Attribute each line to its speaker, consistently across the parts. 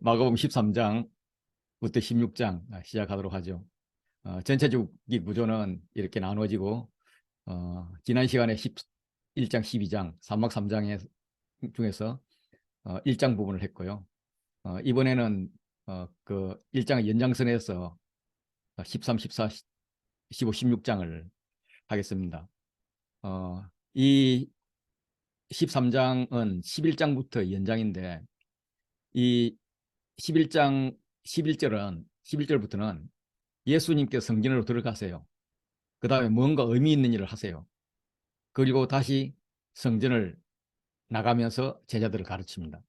Speaker 1: 마가복음 13장부터 16장 시작하도록 하죠. 전체적인 구조는 이렇게 나누어지고 지난 시간에 11장, 12장, 3막 3장 중에서 1장 부분을 했고요. 이번에는 그 1장의 연장선에서 13, 14, 15, 16장을 하겠습니다. 이 13장은 11장부터 연장인데 이 11장 11절부터는 예수님께서 성전으로 들어가세요. 그 다음에 뭔가 의미 있는 일을 하세요. 그리고 다시 성전을 나가면서 제자들을 가르칩니다.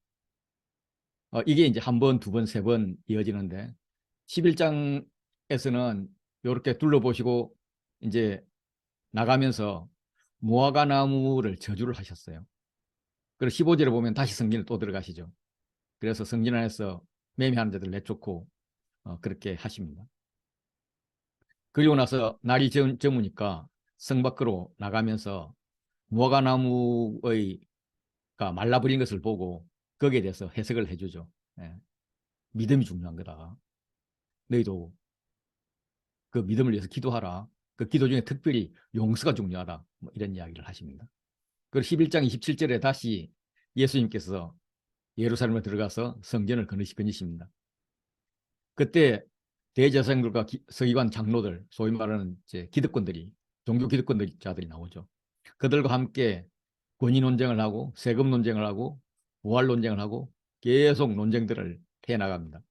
Speaker 1: 이게 이제 한 번, 두 번, 세 번 이어지는데 11장에서는 이렇게 둘러보시고 이제 나가면서 무화과 나무를 저주를 하셨어요. 그리고 15절에 보면 다시 성전에 또 들어가시죠. 그래서 성전 안에서 매매하는 자들 내쫓고 그렇게 하십니다. 그리고 나서 날이 저무니까 성 밖으로 나가면서 무화과 나무의 말라버린 것을 보고 거기에 대해서 해석을 해주죠. 예. 믿음이 중요한 거다. 너희도 그 믿음을 위해서 기도하라. 그 기도 중에 특별히 용서가 중요하다. 뭐 이런 이야기를 하십니다. 그리고 11장 27절에 다시 예수님께서 예루살렘에 들어가서 성전을 거니십니다. 그때 대제사장들과 서기관 장로들, 소위 말하는 기득권들이, 종교 기득권자들이 나오죠. 그들과 함께 권위 논쟁을 하고 세금 논쟁을 하고 부활 논쟁을 하고 계속 논쟁들을 해나갑니다.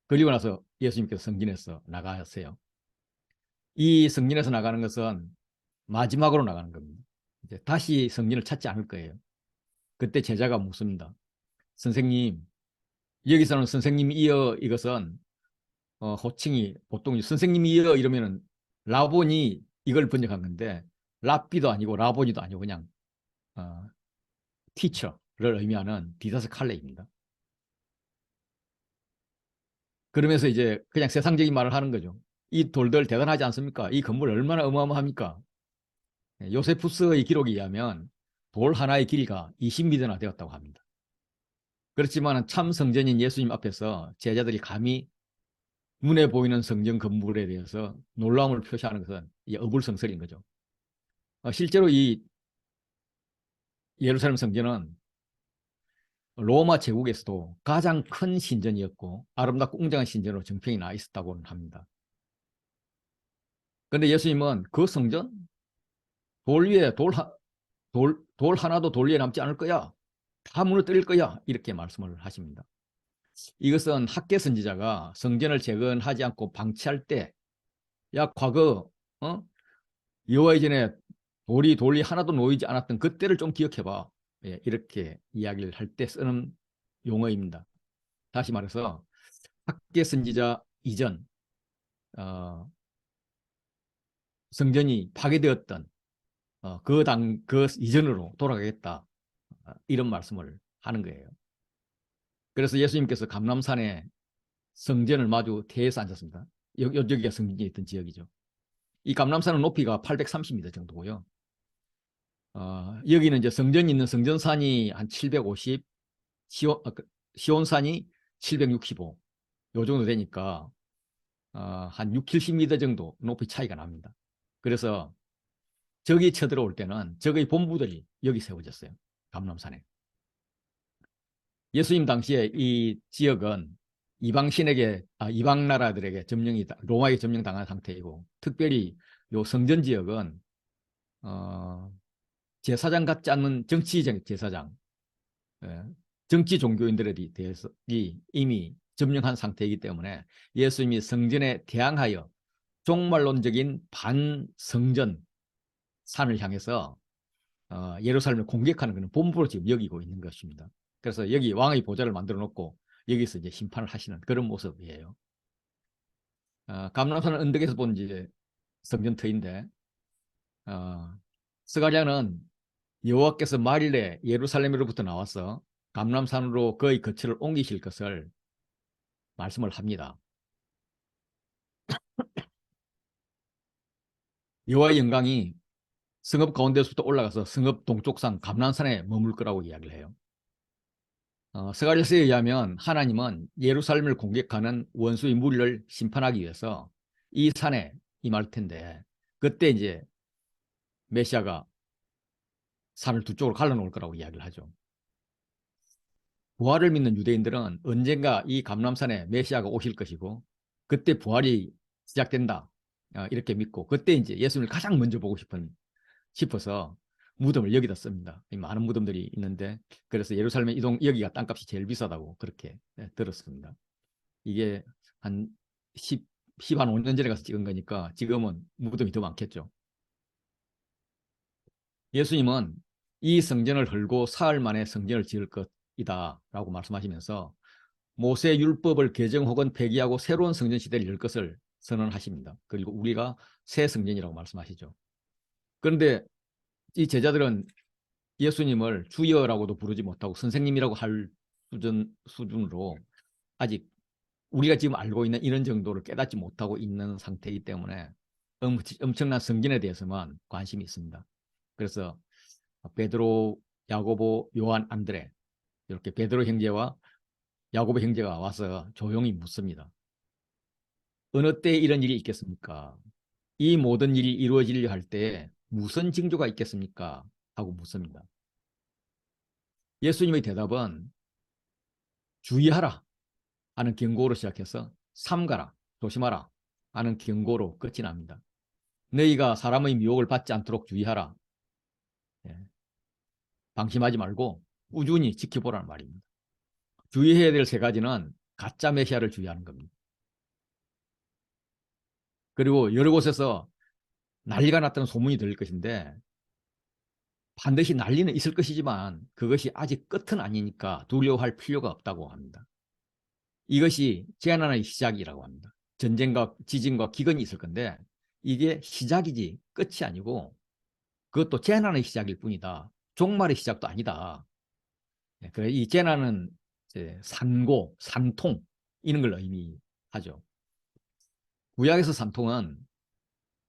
Speaker 1: 그리고 나서 예수님께서 성전에서 나가세요. 이 성전에서 나가는 것은 마지막으로 나가는 겁니다. 이제 다시 성전을 찾지 않을 거예요. 그때 제자가 묻습니다. 선생님, 여기서는 선생님이여 이것은 호칭이 보통 선생님이여 이러면은 라본이 이걸 번역한 건데 랍비도 아니고 라본이도 아니고 그냥 어, 티처를 의미하는 디다스칼레입니다. 그러면서 이제 그냥 세상적인 말을 하는 거죠. 이 돌들 대단하지 않습니까? 이 건물 얼마나 어마어마합니까? 요세푸스의 기록에 의하면 돌 하나의 길이가 20m나 되었다고 합니다. 그렇지만 참 성전인 예수님 앞에서 제자들이 감히 눈에 보이는 성전 건물에 대해서 놀라움을 표시하는 것은 어불성설인 거죠. 실제로 이 예루살렘 성전은 로마 제국에서도 가장 큰 신전이었고 아름답고 웅장한 신전으로 정평이 나 있었다고 합니다. 그런데 예수님은 그 성전 돌 위에 돌 하나도 돌 위에 남지 않을 거야. 다 무너뜨릴 거야. 이렇게 말씀을 하십니다. 이것은 학계 선지자가 성전을 재건하지 않고 방치할 때, 야 과거 여호와의 전에 돌이 하나도 놓이지 않았던 그때를 좀 기억해봐. 예, 이렇게 이야기를 할 때 쓰는 용어입니다. 다시 말해서 학계 선지자 이전 성전이 파괴되었던 그 이전으로 돌아가겠다. 이런 말씀을 하는 거예요. 그래서 예수님께서 감람산에 성전을 마주 태에서 앉았습니다. 여기가 성전이 있던 지역이죠. 이 감람산은 높이가 830m 정도고요. 여기는 이제 성전이 있는 성전산이 한 750, 시온산이 765, 요 정도 되니까 한 6, 70m 정도 높이 차이가 납니다. 그래서 적이 쳐들어올 때는 적의 본부들이 여기 세워졌어요. 감람산에. 예수님 당시에 이 지역은 이방 나라들에게 로마에 점령당한 상태이고, 특별히 요 성전 지역은 제사장 같지 않는 정치적 제사장, 예, 정치 종교인들에 대해서 이미 점령한 상태이기 때문에 예수님이 성전에 대항하여 종말론적인 반성전 산을 향해서 예루살렘을 공격하는 것은 본부로 지금 여기고 있는 것입니다. 그래서 여기 왕의 보좌를 만들어 놓고 여기서 이제 심판을 하시는 그런 모습이에요. 감람산 언덕에서 본 이제 성전터인데 스가랴는 여호와께서 말일에 예루살렘으로부터 나와서 감람산으로 그의 거처를 옮기실 것을 말씀을 합니다. 여호와의 영광이 성읍 가운데서부터 올라가서 성읍 동쪽산 감람산에 머물 거라고 이야기를 해요. 스가랴서에 의하면 하나님은 예루살렘을 공격하는 원수의 무리를 심판하기 위해서 이 산에 임할 텐데 그때 이제 메시아가 산을 두 쪽으로 갈라놓을 거라고 이야기를 하죠. 부활을 믿는 유대인들은 언젠가 이 감람산에 메시아가 오실 것이고 그때 부활이 시작된다 이렇게 믿고 그때 이제 예수님을 가장 먼저 보고 싶어서 무덤을 여기다 씁니다. 많은 무덤들이 있는데 그래서 예루살렘 이동 여기가 땅값이 제일 비싸다고 그렇게 들었습니다. 이게 한 10한 5년 전에 가서 찍은 거니까 지금은 무덤이 더 많겠죠. 예수님은 이 성전을 헐고 사흘 만에 성전을 지을 것이다 라고 말씀하시면서 모세 율법을 개정 혹은 폐기하고 새로운 성전 시대를 열 것을 선언하십니다. 그리고 우리가 새 성전이라고 말씀하시죠. 그런데 이 제자들은 예수님을 주여라고도 부르지 못하고 선생님이라고 할 수준으로 아직 우리가 지금 알고 있는 이런 정도를 깨닫지 못하고 있는 상태이기 때문에 엄청난 성전에 대해서만 관심이 있습니다. 그래서 베드로, 야고보, 요한, 안드레 이렇게 베드로 형제와 야고보 형제가 와서 조용히 묻습니다. 어느 때에 이런 일이 있겠습니까? 이 모든 일이 이루어지려 할 때에 무슨 징조가 있겠습니까? 하고 묻습니다. 예수님의 대답은 주의하라 하는 경고로 시작해서 삼가라, 조심하라 하는 경고로 끝이 납니다. 너희가 사람의 미혹을 받지 않도록 주의하라. 예, 방심하지 말고 꾸준히 지켜보라는 말입니다. 주의해야 될 세 가지는 가짜 메시아를 주의하는 겁니다. 그리고 여러 곳에서 난리가 났다는 소문이 들릴 것인데 반드시 난리는 있을 것이지만 그것이 아직 끝은 아니니까 두려워할 필요가 없다고 합니다. 이것이 재난의 시작이라고 합니다. 전쟁과 지진과 기근이 있을 건데 이게 시작이지 끝이 아니고 그것도 재난의 시작일 뿐이다. 종말의 시작도 아니다. 그래 이 재난은 이제 산고, 산통 이런 걸 의미하죠. 구약에서 산통은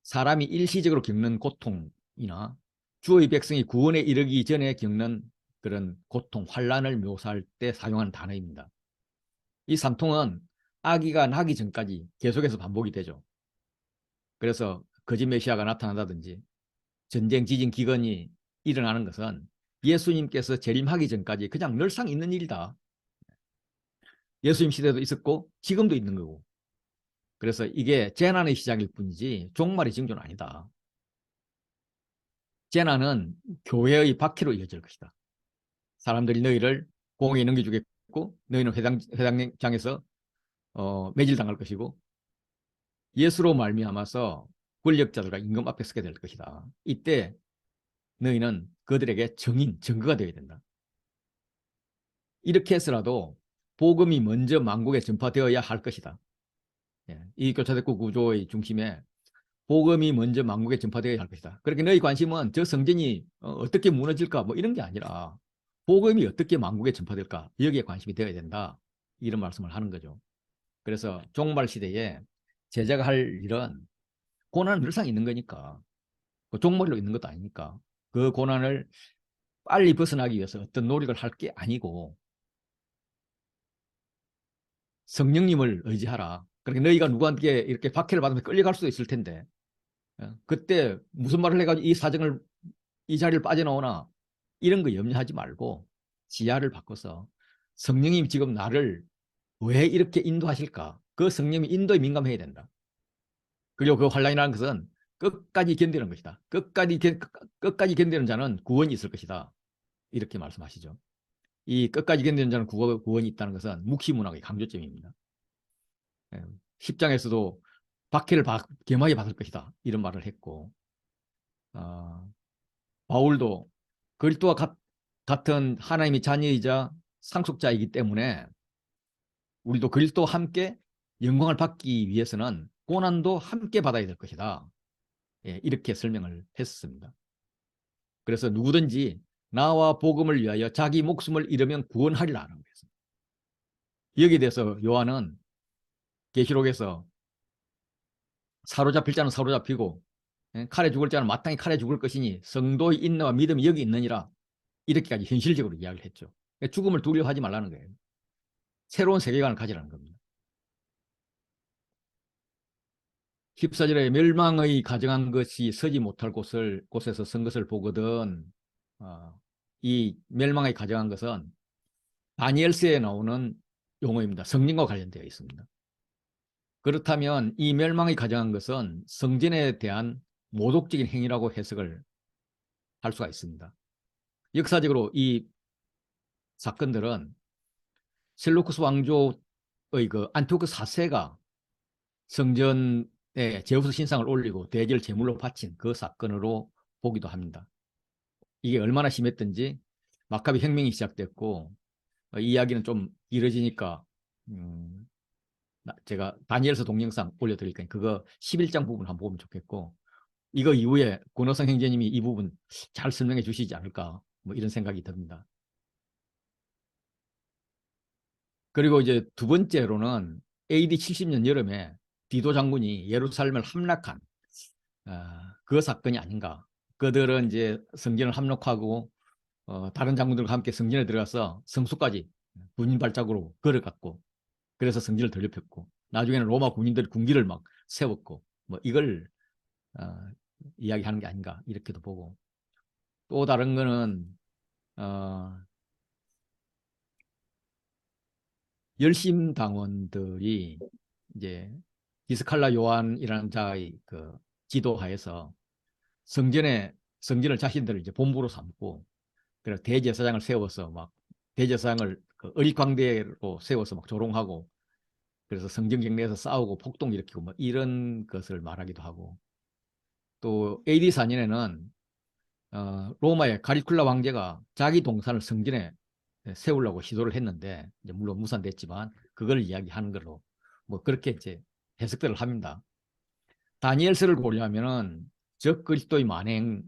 Speaker 1: 사람이 일시적으로 겪는 고통이나 주의 백성이 구원에 이르기 전에 겪는 그런 고통, 환란을 묘사할 때 사용하는 단어입니다. 이 산통은 아기가 나기 전까지 계속해서 반복이 되죠. 그래서 거짓 메시아가 나타난다든지 전쟁, 지진, 기근이 일어나는 것은 예수님께서 재림하기 전까지 그냥 늘상 있는 일이다. 예수님 시대도 있었고 지금도 있는 거고. 그래서 이게 재난의 시작일 뿐이지 종말의 징조는 아니다. 재난은 교회의 박해로 이어질 것이다. 사람들이 너희를 공에 넘겨주겠고 너희는 회당장에서 매질당할 것이고 예수로 말미암아서 권력자들과 임금 앞에 서게 될 것이다. 이때 너희는 그들에게 증거가 되어야 된다. 이렇게 해서라도 복음이 먼저 만국에 전파되어야 할 것이다. 이 교차대국 구조의 중심에 복음이 먼저 만국에 전파되어야 할 것이다. 그렇게 너희 관심은 저 성전이 어떻게 무너질까 뭐 이런 게 아니라 복음이 어떻게 만국에 전파될까 여기에 관심이 되어야 된다. 이런 말씀을 하는 거죠. 그래서 종말 시대에 제자가 할 일은 고난은 늘상 있는 거니까 종말로 있는 것도 아니니까 그 고난을 빨리 벗어나기 위해서 어떤 노력을 할 게 아니고 성령님을 의지하라. 그러니까 너희가 누구한테 이렇게 박해를 받으면 끌려갈 수도 있을 텐데 그때 무슨 말을 해가지고 이 자리를 빠져나오나 이런 거 염려하지 말고 지하를 바꿔서 성령님 지금 나를 왜 이렇게 인도하실까? 그 성령이 인도에 민감해야 된다. 그리고 그 환란이라는 것은 끝까지 견디는 것이다. 끝까지 견디는 자는 구원이 있을 것이다. 이렇게 말씀하시죠. 이 끝까지 견디는 자는 구원이 있다는 것은 묵시문학의 강조점입니다. 10장에서도 박해를 겸하게 받을 것이다. 이런 말을 했고 바울도 그리스도와 같은 하나님의 자녀이자 상속자이기 때문에 우리도 그리스도와 함께 영광을 받기 위해서는 고난도 함께 받아야 될 것이다. 이렇게 설명을 했습니다. 그래서 누구든지 나와 복음을 위하여 자기 목숨을 잃으면 구원하리라는 거였습니다. 여기에 대해서 요한은 계시록에서 사로잡힐 자는 사로잡히고 칼에 죽을 자는 마땅히 칼에 죽을 것이니 성도의 인내와 믿음이 여기 있느니라 이렇게까지 현실적으로 이야기를 했죠. 죽음을 두려워하지 말라는 거예요. 새로운 세계관을 가지라는 겁니다. 14절에 멸망의 가정한 것이 서지 못할 곳에서 선 것을 보거든. 이 멸망의 가정한 것은 다니엘서에 나오는 용어입니다. 성전과 관련되어 있습니다. 그렇다면 이 멸망이 가정한 것은 성전에 대한 모독적인 행위라고 해석을 할 수가 있습니다. 역사적으로 이 사건들은 셀루쿠스 왕조의 그 안티오크 4세가 성전에 제우스 신상을 올리고 대제를 제물로 바친 그 사건으로 보기도 합니다. 이게 얼마나 심했던지 마카비 혁명이 시작됐고 이 이야기는 좀 길어지니까 제가 다니엘서 동영상 올려드릴까요? 그거 11장 부분 한번 보면 좋겠고 이거 이후에 권호성 형제님이 이 부분 잘 설명해 주시지 않을까 뭐 이런 생각이 듭니다. 그리고 이제 두 번째로는 AD 70년 여름에 디도 장군이 예루살렘을 함락한 그 사건이 아닌가. 그들은 이제 성전을 함락하고 다른 장군들과 함께 성전에 들어가서 성수까지 군인 발작으로 걸어갔고 그래서 성전을 더럽혔고 나중에는 로마 군인들이 군기를 막 세웠고 뭐 이걸 어, 이야기하는 게 아닌가 이렇게도 보고 또 다른 거는 열심 당원들이 이제 디스칼라 요한이라는 자의 그 지도하에서 성전을 자신들을 이제 본부로 삼고 그래서 대제사장을 세워서 막 대제사장을 그 어릿광대로 세워서 막 조롱하고 그래서 성전 경내에서 싸우고 폭동 일으키고 뭐 이런 것을 말하기도 하고 또 AD 4년에는 로마의 가리쿨라 왕제가 자기 동산을 성전에 세우려고 시도를 했는데 이제 물론 무산됐지만 그걸 이야기하는 걸로 뭐 그렇게 이제 해석들을 합니다. 다니엘서를 고려하면은 적 그리스도의 만행과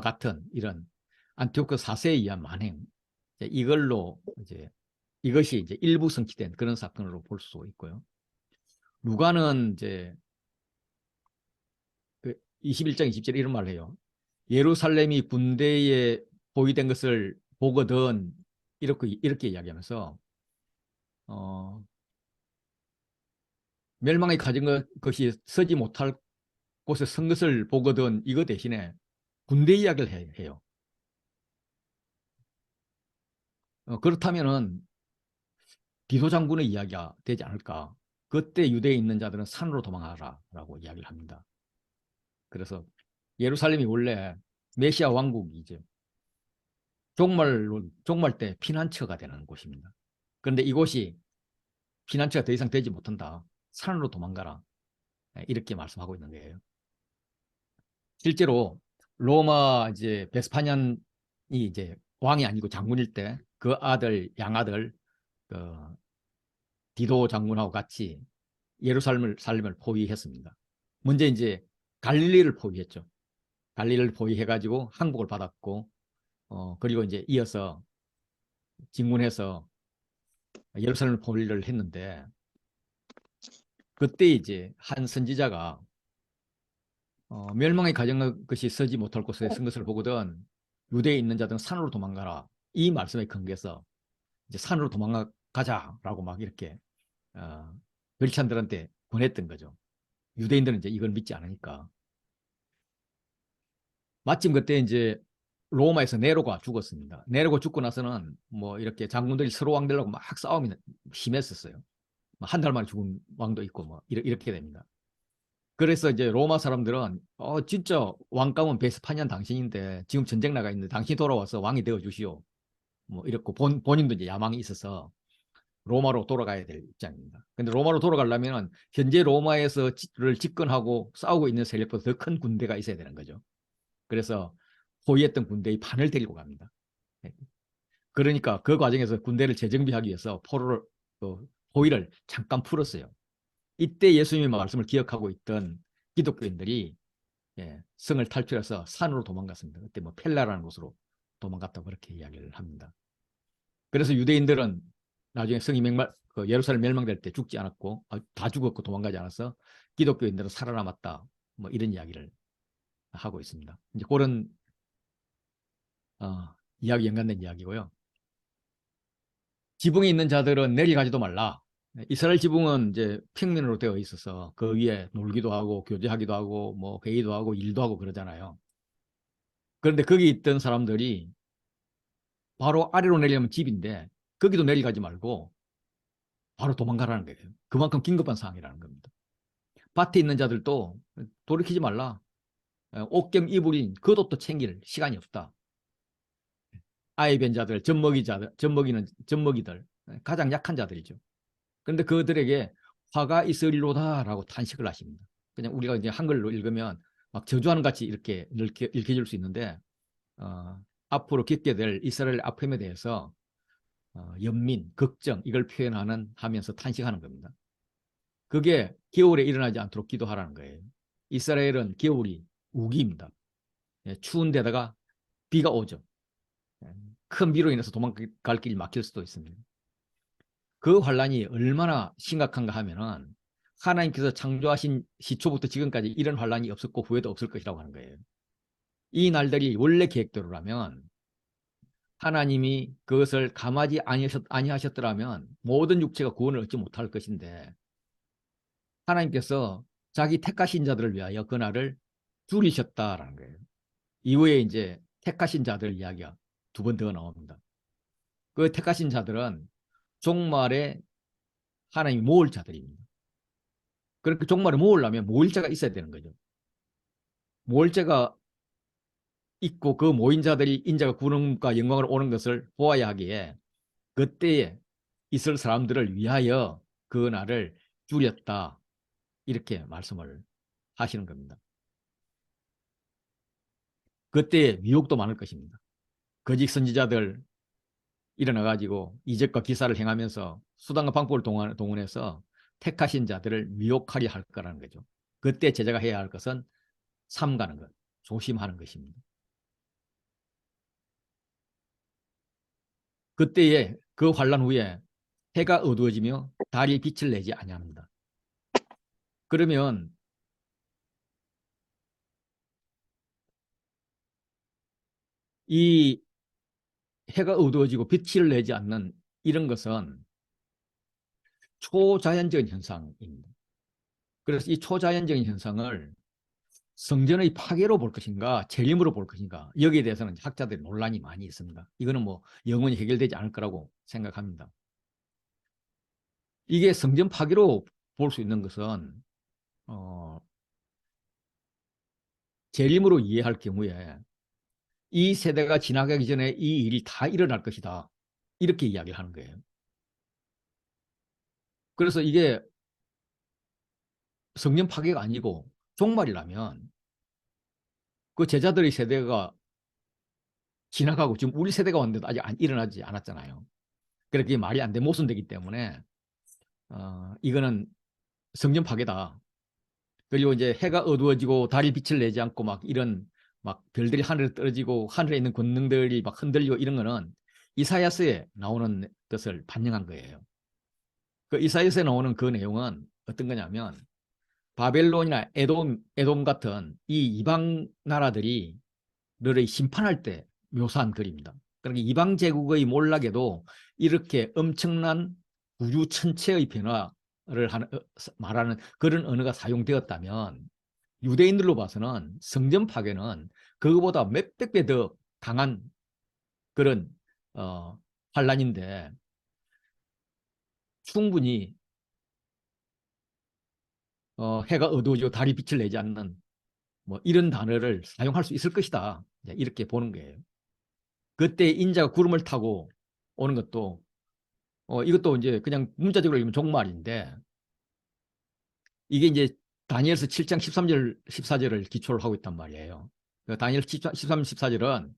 Speaker 1: 같은 이런 안티오크 4세에 의한 만행 이걸로 이제 이것이 이제 일부 성취된 그런 사건으로 볼 수 있고요. 누가는 이제 그 21장 20절에 이런 말을 해요. 예루살렘이 군대에 보위된 것을 보거든 이렇게 이야기하면서 어, 멸망에 가진 것이 서지 못할 곳에 선 것을 보거든 이거 대신에 군대 이야기를 해요. 그렇다면은 디도 장군의 이야기가 되지 않을까. 그때 유대에 있는 자들은 산으로 도망하라라고 이야기를 합니다. 그래서 예루살렘이 원래 메시아 왕국이죠. 종말 때 피난처가 되는 곳입니다. 그런데 이곳이 피난처가 더 이상 되지 못한다. 산으로 도망가라. 이렇게 말씀하고 있는 거예요. 실제로 로마 이제 베스파니안이 이제 왕이 아니고 장군일 때 그 아들 양아들 그 디도 장군하고 같이 예루살렘을 포위했습니다. 먼저 이제 갈릴리를 포위했죠. 갈릴리를 포위해가지고 항복을 받았고 그리고 이제 이어서 진군해서 예루살렘을 포위를 했는데 그때 이제 한 선지자가 멸망의 가정한 것이 서지 못할 곳에 쓴 것을 보거든 유대에 있는 자들은 산으로 도망가라. 이 말씀에 근거해서 이제 산으로 도망가자라고 막 이렇게 멸치한들한테 권했던 거죠. 유대인들은 이제 이걸 믿지 않으니까. 마침 그때 이제 로마에서 네로가 죽었습니다. 네로가 죽고 나서는 뭐 이렇게 장군들이 서로 왕들하고 막 싸움이 심했었어요. 한 달 만에 죽은 왕도 있고 뭐 이렇게 됩니다. 그래서 이제 로마 사람들은 진짜 왕감은 베스파니안 당신인데 지금 전쟁 나가 있는데 당신이 돌아와서 왕이 되어 주시오. 뭐 이렇고 본인도 이제 야망이 있어서 로마로 돌아가야 될 입장입니다. 근데 로마로 돌아가려면 현재 로마에서를 집권하고 싸우고 있는 세력보다 더 큰 군대가 있어야 되는 거죠. 그래서 포위했던 군대의 반을 데리고 갑니다. 네. 그러니까 그 과정에서 군대를 재정비하기 위해서 포위를 잠깐 풀었어요. 이때 예수님의 말씀을 기억하고 있던 기독교인들이 성을 탈출해서 산으로 도망갔습니다. 그때 뭐 펠라라는 곳으로 도망갔다고 그렇게 이야기를 합니다. 그래서 유대인들은 나중에 성이 예루살렘 멸망될 때 죽지 않았고 다 죽었고 도망가지 않아서 기독교인들은 살아남았다. 뭐 이런 이야기를 하고 있습니다. 이제 그런 이야기 연관된 이야기고요. 지붕에 있는 자들은 내려가지도 말라. 이스라엘 지붕은 이제 평면으로 되어 있어서 그 위에 놀기도 하고 교제하기도 하고 뭐 회의도 하고 일도 하고 그러잖아요. 그런데 거기 있던 사람들이 바로 아래로 내려면 집인데 거기도 내려가지 말고 바로 도망가라는 거예요. 그만큼 긴급한 상황이라는 겁니다. 밭에 있는 자들도 돌이키지 말라. 옷겸 이불인 겉옷도 챙길 시간이 없다. 아이 벤 자들, 젖먹이자들, 젖먹이들, 가장 약한 자들이죠. 그런데 그들에게 화가 있으리로다라고 탄식을 하십니다. 그냥 우리가 이제 한글로 읽으면 막 저주하는 같이 이렇게 읽혀질 수 있는데 앞으로 겪게 될 이스라엘 아픔에 대해서 연민, 걱정 이걸 표현하는 하면서 탄식하는 겁니다. 그게 겨울에 일어나지 않도록 기도하라는 거예요. 이스라엘은 겨울이 우기입니다. 예, 추운 데다가 비가 오죠. 예, 큰 비로 인해서 도망갈 길이 막힐 수도 있습니다. 그 환란이 얼마나 심각한가 하면은 하나님께서 창조하신 시초부터 지금까지 이런 환란이 없었고 후에도 없을 것이라고 하는 거예요. 이 날들이 원래 계획대로라면 하나님이 그것을 감하지 아니하셨더라면 모든 육체가 구원을 얻지 못할 것인데 하나님께서 자기 택하신 자들을 위하여 그날을 줄이셨다라는 거예요. 이후에 이제 택하신 자들 이야기가 두 번 더 나옵니다. 그 택하신 자들은 종말에 하나님이 모을 자들입니다. 그렇게 종말에 모으려면 모일 자가 있어야 되는 거죠. 모일 자가 있고 그 모인 자들이 인자가 구원과 영광을 오는 것을 보아야 하기에 그때에 있을 사람들을 위하여 그 날을 줄였다. 이렇게 말씀을 하시는 겁니다. 그때 미혹도 많을 것입니다. 거짓 선지자들 일어나가지고 이적과 기사를 행하면서 수단과 방법을 동원해서 택하신 자들을 미혹하려 할 거라는 거죠. 그때 제자가 해야 할 것은 삼가는 것, 조심하는 것입니다. 그때에 그 환란 후에 해가 어두워지며 달이 빛을 내지 아니합니다. 그러면 이 해가 어두워지고 빛을 내지 않는 이런 것은 초자연적인 현상입니다. 그래서 이 초자연적인 현상을 성전의 파괴로 볼 것인가 재림으로 볼 것인가 여기에 대해서는 학자들이 논란이 많이 있습니다. 이거는 뭐 영원히 해결되지 않을 거라고 생각합니다. 이게 성전 파괴로 볼 수 있는 것은 재림으로 이해할 경우에 이 세대가 지나가기 전에 이 일이 다 일어날 것이다. 이렇게 이야기를 하는 거예요. 그래서 이게 성전 파괴가 아니고 종말이라면 그 제자들의 세대가 지나가고 지금 우리 세대가 왔는데도 아직 일어나지 않았잖아요. 그렇게 말이 안 돼 모순되기 때문에 이거는 성전 파괴다. 그리고 이제 해가 어두워지고 달이 빛을 내지 않고 막 이런 막 별들이 하늘에 떨어지고 하늘에 있는 권능들이 막 흔들리고 이런 거는 이사야서에 나오는 것을 반영한 거예요. 그 이사야서에 나오는 그 내용은 어떤 거냐면 바벨론이나 에돔 같은 이 이방 나라들이 너를 심판할 때 묘사한 글입니다. 그러니까 이방 제국의 몰락에도 이렇게 엄청난 우주 전체의 변화를 말하는 그런 언어가 사용되었다면 유대인들로 봐서는 성전 파괴는 그거보다 몇백 배 더 강한 그런 환란인데 충분히 해가 어두워지고 달이 빛을 내지 않는 뭐 이런 단어를 사용할 수 있을 것이다. 이렇게 보는 거예요. 그때 인자가 구름을 타고 오는 것도 이것도 이제 그냥 문자적으로 읽으면 종말인데 이게 이제 다니엘서 7장 13절 14절을 기초로 하고 있단 말이에요. 다니엘 13, 14절은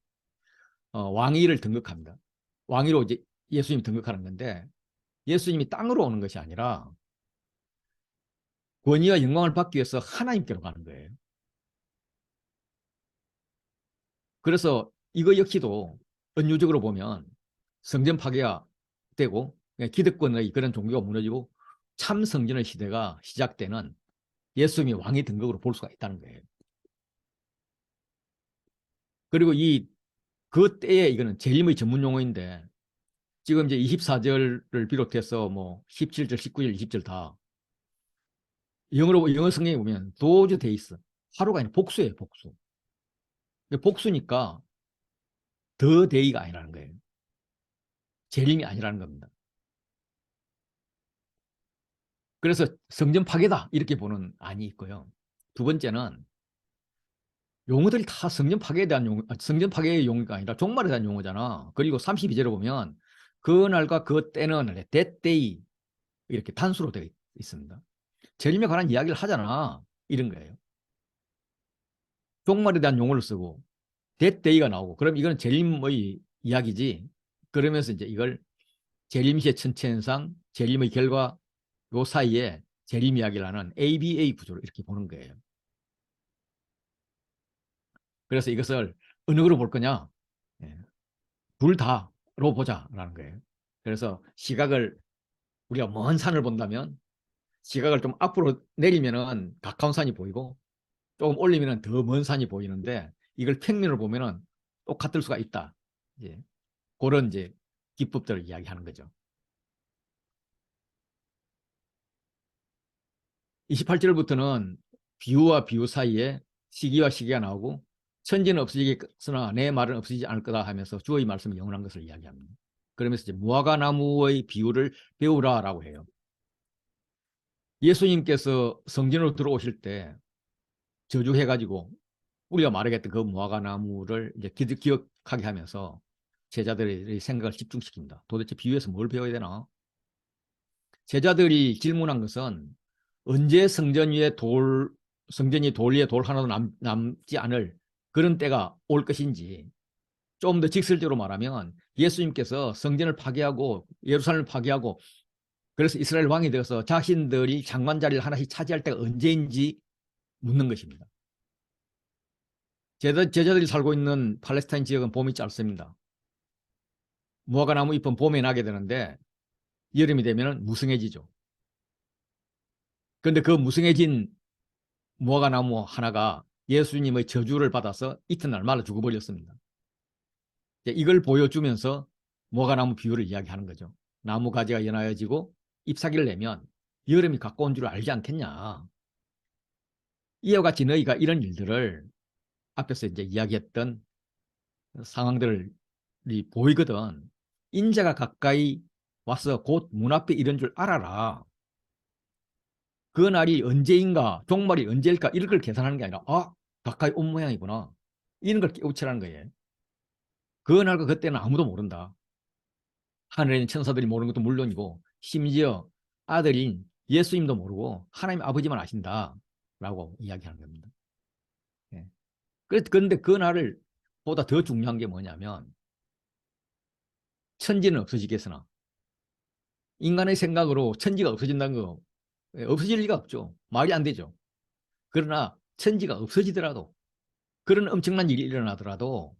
Speaker 1: 왕위를 등극합니다. 왕위로 이제 예수님이 등극하는 건데 예수님이 땅으로 오는 것이 아니라 권위와 영광을 받기 위해서 하나님께로 가는 거예요. 그래서 이거 역시도 은유적으로 보면 성전 파괴가 되고 기득권의 그런 종교가 무너지고 참 성전의 시대가 시작되는 예수님이 왕의 등극으로 볼 수가 있다는 거예요. 그리고 이 그 때에 이거는 재림의 전문 용어인데 지금 이제 24절을 비롯해서 뭐 17절, 19절, 20절 다 영어 성경에 보면 도주 돼 있어. 하루가 아니라 복수예요, 복수. 복수니까 더 데이가 아니라는 거예요. 재림이 아니라는 겁니다. 그래서 성전 파괴다 이렇게 보는 안이 있고요. 두 번째는 용어들이 다 성전 파괴에 대한 용어, 성전 파괴의 용어가 아니라 종말에 대한 용어잖아. 그리고 32절에 보면 그날과 그 때는 that day 이렇게 단수로 되어 있습니다. 재림에 관한 이야기를 하잖아. 이런 거예요. 종말에 대한 용어를 쓰고 that day가 나오고 그럼 이거는 재림의 이야기지. 그러면서 이제 이걸 재림시의 천체현상, 재림의 결과 요 사이에 재림 이야기를 하는 ABA 구조로 이렇게 보는 거예요. 그래서 이것을 어느 거로 볼 거냐? 예, 둘 다로 보자라는 거예요. 그래서 시각을 우리가 먼 산을 본다면 시각을 좀 앞으로 내리면은 가까운 산이 보이고 조금 올리면은 더 먼 산이 보이는데 이걸 평면으로 보면은 똑같을 수가 있다. 이제 그런 이제 기법들을 이야기하는 거죠. 28절부터는 비유와 비유 사이에 시기와 시기가 나오고 천지는 없어지겠으나 내 말은 없어지지 않을 거다 하면서 주의 말씀이 영원한 것을 이야기합니다. 그러면서 이제 무화과 나무의 비유를 배우라라고 해요. 예수님께서 성전으로 들어오실 때 저주해가지고 우리가 말하겠던 그 무화과 나무를 이제 기억하게 하면서 제자들의 생각을 집중시킵니다. 도대체 비유에서 뭘 배워야 되나? 제자들이 질문한 것은 언제 성전이 돌 위에 돌 하나도 남지 않을 그런 때가 올 것인지 좀 더 직설적으로 말하면 예수님께서 성전을 파괴하고 예루살렘을 파괴하고 그래서 이스라엘 왕이 되어서 자신들이 장관 자리를 하나씩 차지할 때가 언제인지 묻는 것입니다. 제자들이 살고 있는 팔레스타인 지역은 봄이 짧습니다. 무화과 나무 잎은 봄에 나게 되는데 여름이 되면 무성해지죠. 그런데 그 무성해진 무화과 나무 하나가 예수님의 저주를 받아서 이튿날 말라 죽어버렸습니다. 이걸 보여주면서 무화과 나무 비유를 이야기하는 거죠. 나무 가지가 연하여지고 잎사귀를 내면 여름이 가까운 줄 알지 않겠냐. 이와 같이 너희가 이런 일들을 앞에서 이제 이야기했던 상황들이 보이거든. 인자가 가까이 와서 곧 문 앞에 이런 줄 알아라. 그 날이 언제인가, 종말이 언제일까 이런 걸 계산하는 게 아니라 가까이 온 모양이구나. 이런 걸 깨우치라는 거예요. 그 날과 그때는 아무도 모른다. 하늘에 있는 천사들이 모르는 것도 물론이고 심지어 아들인 예수님도 모르고 하나님 아버지만 아신다라고 이야기하는 겁니다. 예. 그런데 그 날을 보다 더 중요한 게 뭐냐면 천지는 없어지겠으나 인간의 생각으로 천지가 없어진다는 거 없어질 리가 없죠. 말이 안 되죠. 그러나 천지가 없어지더라도 그런 엄청난 일이 일어나더라도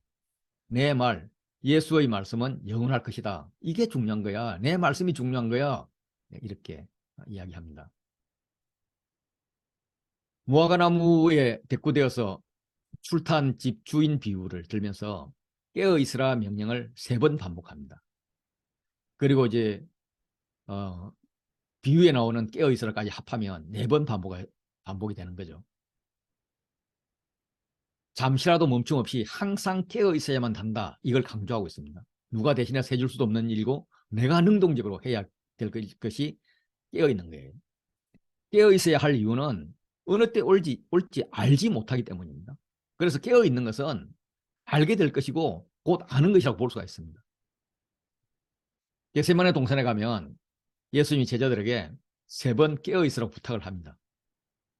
Speaker 1: 내 말, 예수의 말씀은 영원할 것이다. 이게 중요한 거야. 내 말씀이 중요한 거야. 이렇게 이야기합니다. 무화과나무에 대꾸되어서 출타한 집 주인 비유를 들면서 깨어 있으라 명령을 3번 반복합니다. 그리고 이제 비유에 나오는 깨어 있으라까지 합하면 4번 반복이 되는 거죠. 잠시라도 멈춤 없이 항상 깨어 있어야만 한다. 이걸 강조하고 있습니다. 누가 대신해서 해줄 수도 없는 일이고 내가 능동적으로 해야 될 것이 깨어 있는 거예요. 깨어 있어야 할 이유는 어느 때 올지 알지 못하기 때문입니다. 그래서 깨어 있는 것은 알게 될 것이고 곧 아는 것이라고 볼 수가 있습니다. 겟세마네 동산에 가면 예수님이 제자들에게 3번 깨어 있으라고 부탁을 합니다.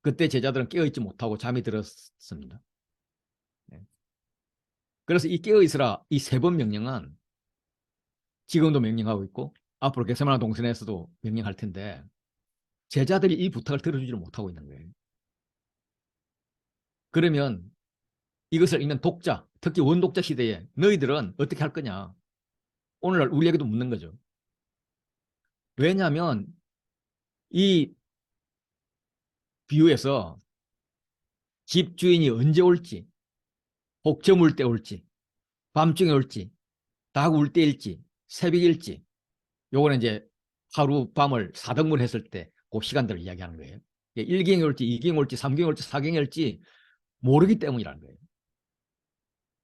Speaker 1: 그때 제자들은 깨어 있지 못하고 잠이 들었습니다. 그래서 이 깨어 있으라 이 3번 명령은 지금도 명령하고 있고 앞으로 겟세마네 동산에서도 명령할 텐데 제자들이 이 부탁을 들어주지를 못하고 있는 거예요. 그러면 이것을 읽는 독자, 특히 원독자 시대에 너희들은 어떻게 할 거냐? 오늘날 우리에게도 묻는 거죠. 왜냐하면 이 비유에서 집주인이 언제 올지, 혹 저물 때 올지, 밤중에 올지, 딱 울 때일지, 새벽일지, 요거는 이제 하루 밤을 4등분 했을 때 그 시간들을 이야기하는 거예요. 1경이 올지, 2경이 올지, 3경이 올지, 4경이 올지 모르기 때문이라는 거예요.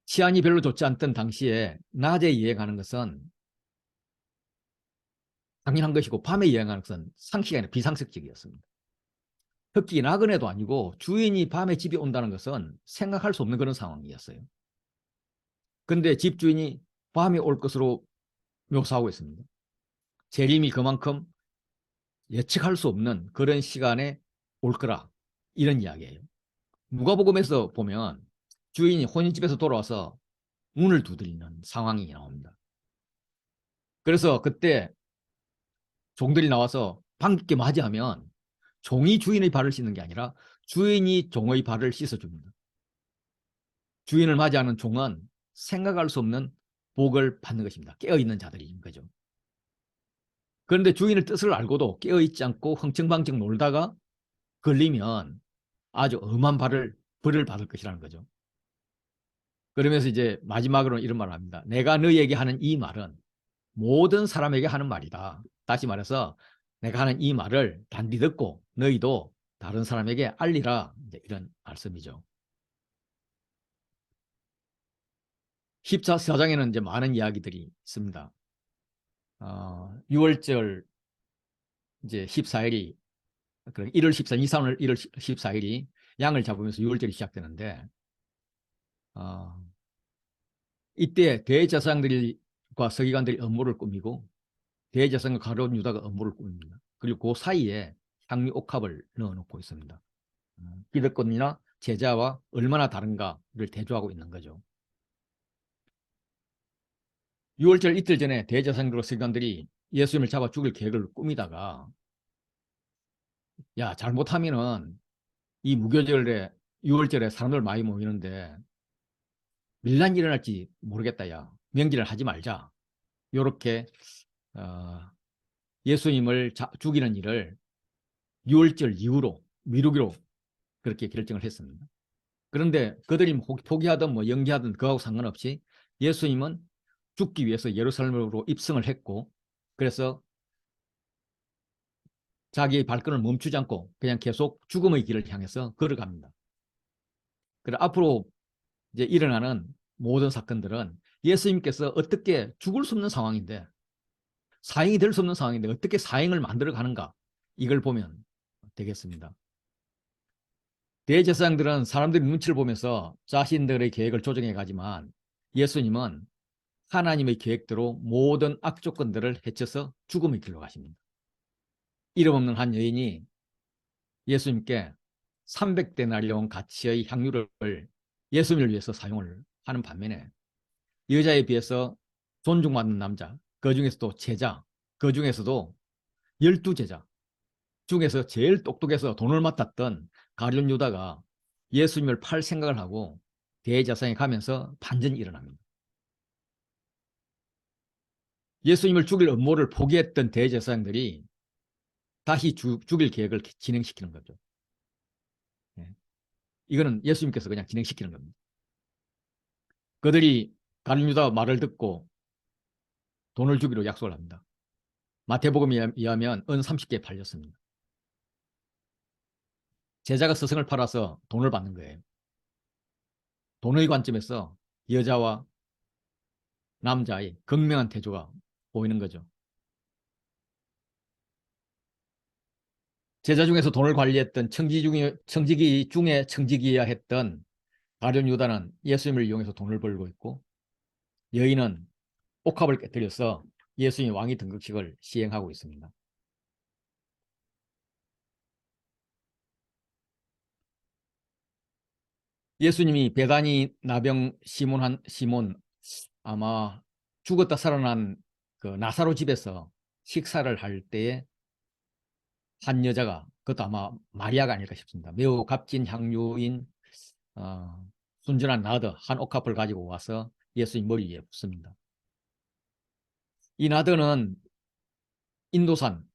Speaker 1: 치안이 별로 좋지 않던 당시에 낮에 여행하는 것은 당연한 것이고 밤에 여행하는 것은 상식이 아니라 비상식적이었습니다. 특히 나그네도 아니고 주인이 밤에 집에 온다는 것은 생각할 수 없는 그런 상황이었어요. 그런데 집주인이 밤에 올 것으로 묘사하고 있습니다. 재림이 그만큼 예측할 수 없는 그런 시간에 올 거라, 이런 이야기예요. 누가복음에서 보면 주인이 혼인집에서 돌아와서 문을 두드리는 상황이 나옵니다. 그래서 그때 종들이 나와서 반갑게 맞이하면 종이 주인의 발을 씻는 게 아니라 주인이 종의 발을 씻어줍니다. 주인을 맞이하는 종은 생각할 수 없는 복을 받는 것입니다. 깨어있는 자들인 거죠. 그런데 주인의 뜻을 알고도 깨어있지 않고 흥청망청 놀다가 걸리면 아주 엄한 벌을 받을 것이라는 거죠. 그러면서 이제 마지막으로는 이런 말을 합니다. 내가 너희에게 하는 이 말은 모든 사람에게 하는 말이다. 다시 말해서 내가 하는 이 말을 단디 듣고 너희도 다른 사람에게 알리라. 이제 이런 말씀이죠. 14장에는 이제 많은 이야기들이 있습니다. 6월절 이제 14일이, 1월 14일, 이사오늘 1월 14일이 양을 잡으면서 6월절이 시작되는데, 어, 이때 대제사장들과 서기관들이 업무를 꾸미고 대제사장과 가룟 유다가 업무를 꾸밉니다. 그리고 그 사이에 향유 옥합을 넣어놓고 있습니다. 기득권이나 제자와 얼마나 다른가를 대조하고 있는 거죠. 6월절 이틀 전에 대제사장들과 서기관들이 예수님을 잡아 죽일 계획을 꾸미다가, 야, 잘못하면은 이 무교절에 6월절에 사람들 많이 모이는데 밀란이 일어날지 모르겠다. 야, 명기를 하지 말자. 이렇게 예수님을 죽이는 일을 6월절 이후로 미루기로 그렇게 결정을 했습니다. 그런데 그들이 포기하든 뭐 연기하든 그하고 상관없이 예수님은 죽기 위해서 예루살렘으로 입성을 했고, 그래서 자기의 발걸음을 멈추지 않고 그냥 계속 죽음의 길을 향해서 걸어갑니다. 그래 앞으로 이제 일어나는 모든 사건들은 예수님께서 어떻게 죽을 수 없는 상황인데, 사형이 될 수 없는 상황인데 어떻게 사형을 만들어 가는가, 이걸 보면 되겠습니다. 대제사장들은 사람들의 눈치를 보면서 자신들의 계획을 조정해 가지만 예수님은 하나님의 계획대로 모든 악조건들을 헤쳐서 죽음의 길로 가십니다. 이름 없는 한 여인이 예수님께 300데나리온 가치의 향유를 예수님을 위해서 사용을 하는 반면에 여자에 비해서 존중받는 남자, 그 중에서도 제자, 그 중에서도 12제자 중에서 제일 똑똑해서 돈을 맡았던 가룟 유다가 예수님을 팔 생각을 하고 대제사장에 가면서 반전이 일어납니다. 예수님을 죽일 음모를 포기했던 대제사장들이 다시 죽일 계획을 진행시키는 거죠. 예. 이거는 예수님께서 그냥 진행시키는 겁니다. 그들이 가룟 유다 말을 듣고 돈을 주기로 약속을 합니다. 마태복음에 의하면 은 30개 팔렸습니다. 제자가 스승을 팔아서 돈을 받는 거예요. 돈의 관점에서 여자와 남자의 극명한 태조가 보이는 거죠. 제자 중에서 돈을 관리했던 청지기 중에 청지기야 했던 가룟 유다는 예수님을 이용해서 돈을 벌고 있고, 여인은 옥합을 깨뜨려서 예수님 왕위 등극식을 시행하고 있습니다. 예수님이 베다니 나병 시몬, 아마 죽었다 살아난 그 나사로 집에서 식사를 할 때에 한 여자가, 그것도 아마 마리아가 아닐까 싶습니다. 매우 값진 향유인 어, 순전한 나드 한 옥합을 가지고 와서 예수님 머리 위에 붓습니다. 이 나드는 인도산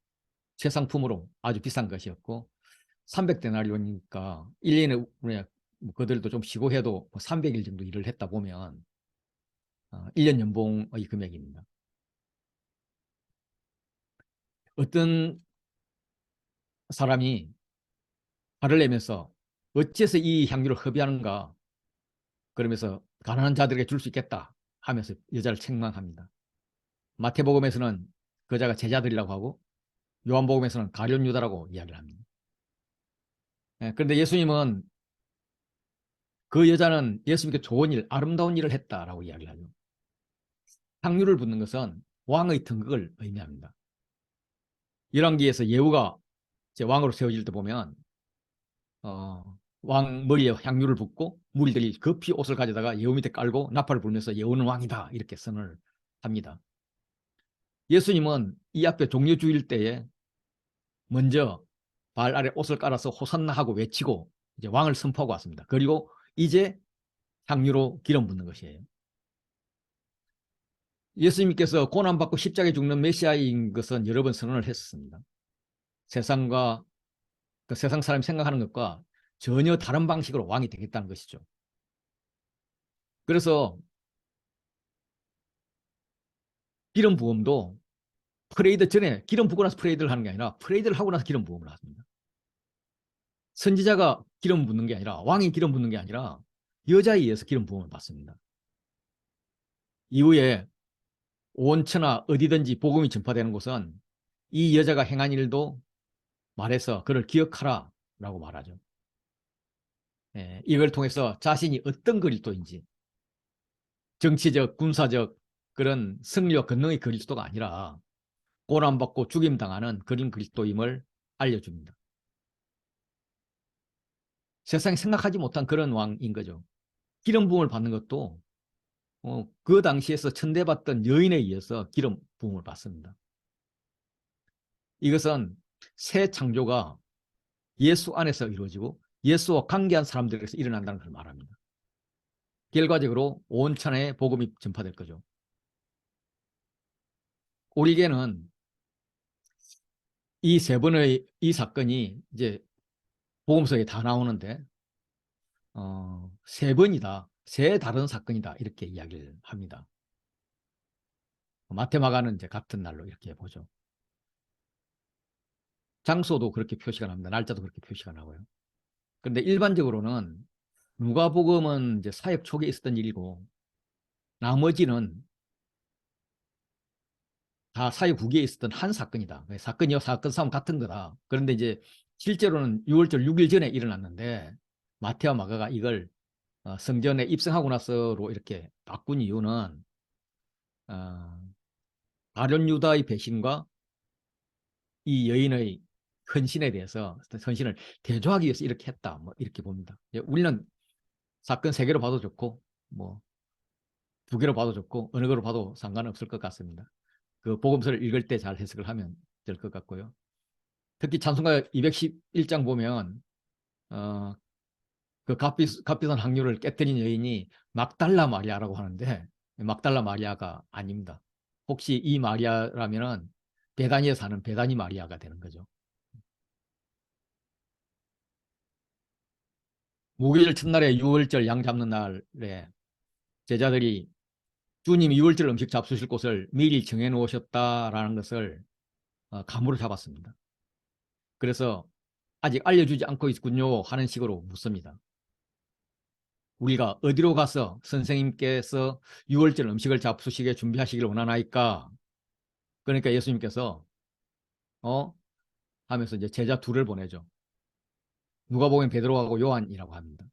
Speaker 1: 최상품으로 아주 비싼 것이었고 300데나리온이니까 1년에 그들도 좀 쉬고 해도 300일 정도 일을 했다 보면 1년 연봉의 금액입니다. 어떤 사람이 화를 내면서 어째서 이 향유를 허비하는가, 그러면서 가난한 자들에게 줄 수 있겠다 하면서 여자를 책망합니다. 마태복음에서는 그자가 제자들이라고 하고 요한복음에서는 가룟 유다라고 이야기를 합니다. 그런데 예수님은 그 여자는 예수님께 좋은 일, 아름다운 일을 했다라고 이야기를 하죠. 향유를 붓는 것은 왕의 등극을 의미합니다. 열왕기에서 예후가 왕으로 세워질 때 보면 왕 머리에 향유를 붓고 무리들이 급히 옷을 가져다가 예후 밑에 깔고 나팔을 불면서 예후는 왕이다 이렇게 선언을 합니다. 예수님은 이 앞에 종려주일 때에 먼저 발 아래 옷을 깔아서 호산나 하고 외치고 이제 왕을 선포하고 왔습니다. 그리고 이제 향유로 기름 붓는 것이에요. 예수님께서 고난받고 십자가에 죽는 메시아인 것은 여러 번 선언을 했습니다. 세상과 그 세상 사람이 생각하는 것과 전혀 다른 방식으로 왕이 되겠다는 것이죠. 그래서 기름 부음도 프레이드 전에 기름 부고 나서 프레이드를 하는 게 아니라 프레이드를 하고 나서 기름 부음을 합니다. 선지자가 기름 붓는 게 아니라, 왕이 기름 붓는 게 아니라 여자에 의해서 기름 부음을 받습니다. 이후에 온천하 어디든지 복음이 전파되는 곳은 이 여자가 행한 일도 말해서 그를 기억하라 라고 말하죠. 이걸 통해서 자신이 어떤 그리스도인지, 정치적, 군사적 그런 승리와 권능의 그리스도가 아니라 고난받고 죽임당하는 그런 그리스도임을 알려줍니다. 세상이 생각하지 못한 그런 왕인 거죠. 기름 부음을 받는 것도 그 당시에서 천대받던 여인에 의해서 기름 부음을 받습니다. 이것은 새 창조가 예수 안에서 이루어지고 예수와 관계한 사람들에게서 일어난다는 걸 말합니다. 결과적으로 온 천하에 복음이 전파될 거죠. 우리에게는 이 세 번의 이 사건이 이제 복음서에 다 나오는데 세 번이다, 세 다른 사건이다 이렇게 이야기를 합니다. 마테마가는 이제 같은 날로 이렇게 보죠. 장소도 그렇게 표시가 납니다. 날짜도 그렇게 표시가 나고요. 그런데 일반적으로는 누가복음은 이제 사역 초기에 있었던 일이고 나머지는 다 사역 후기에 있었던 한 사건이다. 사건이요 사건 싸움 같은 거다. 그런데 이제 실제로는 6월절 6일 전에 일어났는데 마태와 마가가 이걸 성전에 입성하고 나서로 이렇게 바꾼 이유는 가룟 유다의 배신과 이 여인의 헌신에 대해서 헌신을 대조하기 위해서 이렇게 했다. 뭐 이렇게 봅니다. 우리는 사건 세 개로 봐도 좋고 뭐 두 개로 봐도 좋고 어느 거로 봐도 상관없을 것 같습니다. 그 복음서를 읽을 때 잘 해석을 하면 될 것 같고요. 특히 찬송가 211장 보면 그 값비싼 향유를 깨뜨린 여인이 막달라 마리아라고 하는데 막달라 마리아가 아닙니다. 혹시 이 마리아라면은 베다니에 사는 베다니 마리아가 되는 거죠. 목요일 첫날에 유월절 양 잡는 날에 제자들이 주님이 유월절 음식 잡수실 곳을 미리 정해 놓으셨다라는 것을 감으로 잡았습니다. 그래서 아직 알려주지 않고 있군요 하는 식으로 묻습니다. 우리가 어디로 가서 선생님께서 유월절 음식을 잡수시게 준비하시길 원하나이까? 그러니까 예수님께서 하면서 이제 제자 둘을 보내죠. 누가 보면 베드로하고 요한이라고 합니다.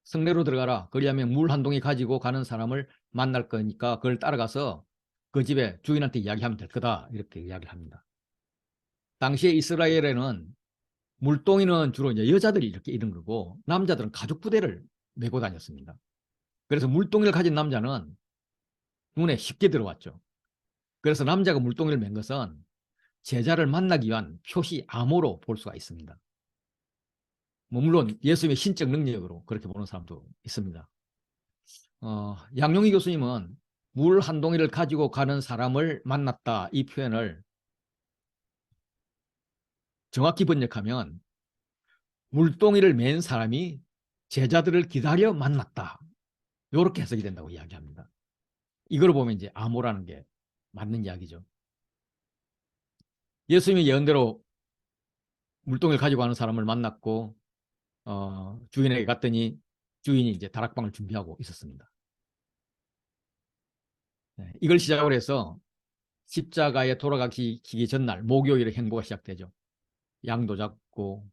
Speaker 1: 성내로 들어가라. 그리하면 물 한 동이 가지고 가는 사람을 만날 거니까 그걸 따라가서 그 집에 주인한테 이야기하면 될 거다. 이렇게 이야기를 합니다. 당시에 이스라엘에는 물동이는 주로 이제 여자들이 이렇게 이런 거고 남자들은 가죽 부대를 메고 다녔습니다. 그래서 물동이를 가진 남자는 눈에 쉽게 들어왔죠. 그래서 남자가 물동이를 맨 것은 제자를 만나기 위한 표시 암호로 볼 수가 있습니다. 물론 예수님의 신적 능력으로 그렇게 보는 사람도 있습니다. 양용희 교수님은 물 한 동이를 가지고 가는 사람을 만났다 이 표현을 정확히 번역하면 물동이를 맨 사람이 제자들을 기다려 만났다 이렇게 해석이 된다고 이야기합니다. 이걸 보면 이제 암호라는 게 맞는 이야기죠. 예수님이 예언대로 물동이를 가지고 가는 사람을 만났고 주인에게 갔더니 주인이 이제 다락방을 준비하고 있었습니다. 네, 이걸 시작으로 해서 십자가에 돌아가기 전날 목요일에 행보가 시작되죠. 양도 잡고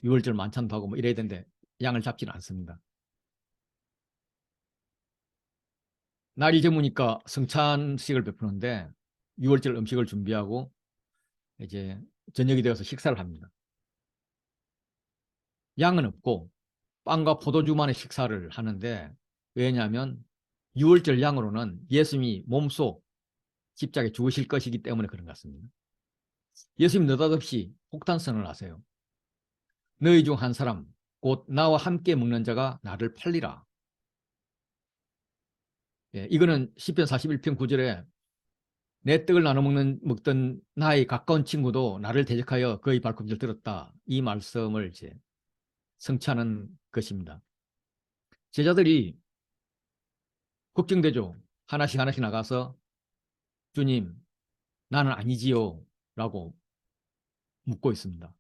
Speaker 1: 유월절 만찬도 하고 뭐 이래야 되는데 양을 잡지는 않습니다. 날이 저무니까 성찬식을 베푸는데 유월절 음식을 준비하고 이제 저녁이 되어서 식사를 합니다. 양은 없고 빵과 포도주만의 식사를 하는데 왜냐하면 유월절 양으로는 예수님이 몸소 십자가에 죽으실 것이기 때문에 그런 것 같습니다. 예수님 느닷없이 폭탄선언을 하세요. 너희 중 한 사람 곧 나와 함께 먹는 자가 나를 팔리라. 예, 이거는 시편 41편 9절에 내 떡을 나눠 먹던 나의 가까운 친구도 나를 대적하여 그의 발꿈치를 들었다. 이 말씀을 이제 성취하는 것입니다. 제자들이 걱정되죠. 하나씩 하나씩 나가서 주님, 나는 아니지요. 라고 묻고 있습니다.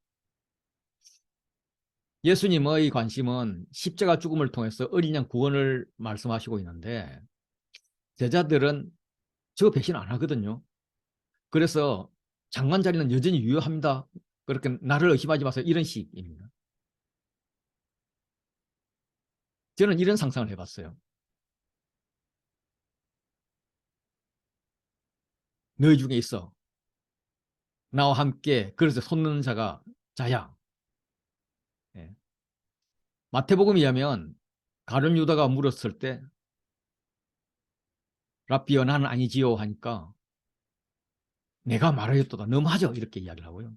Speaker 1: 예수님의 관심은 십자가 죽음을 통해서 어린 양 구원을 말씀하시고 있는데 제자들은 저 배신 안 하거든요. 그래서 장관 자리는 여전히 유효합니다. 그렇게 나를 의심하지 마세요. 이런 식입니다. 저는 이런 상상을 해봤어요. 너희 중에 있어. 나와 함께 그래서 손는 자가 자야. 예. 마태복음에 의하면 가룟 유다가 물었을 때 랍비여 나는 아니지요 하니까 내가 말하였도다. 너 맞아. 이렇게 이야기를 하고요.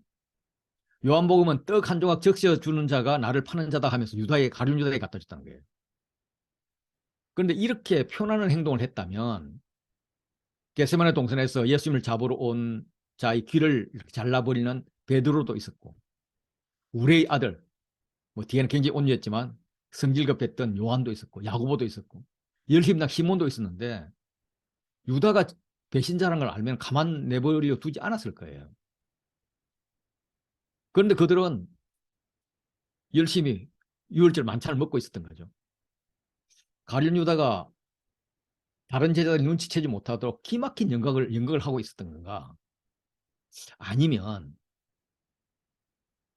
Speaker 1: 요한복음은 떡 한 조각 적셔 주는 자가 나를 파는 자다 하면서 가룟 유다에 갖다 줬다는 거예요. 그런데 이렇게 표현하는 행동을 했다면 겟세마네 동산에서 예수님을 잡으러 온 자의 귀를 이렇게 잘라버리는 베드로도 있었고 우레의 아들 뭐 뒤에는 굉장히 온유했지만 성질 급했던 요한도 있었고 야고보도 있었고 열심당 시몬도 있었는데 유다가 배신자라는 걸 알면 가만 내버려 두지 않았을 거예요. 그런데 그들은 열심히 유월절 만찬을 먹고 있었던 거죠. 가룟 유다가 다른 제자들이 눈치채지 못하도록 기막힌 연극을 하고 있었던 건가? 아니면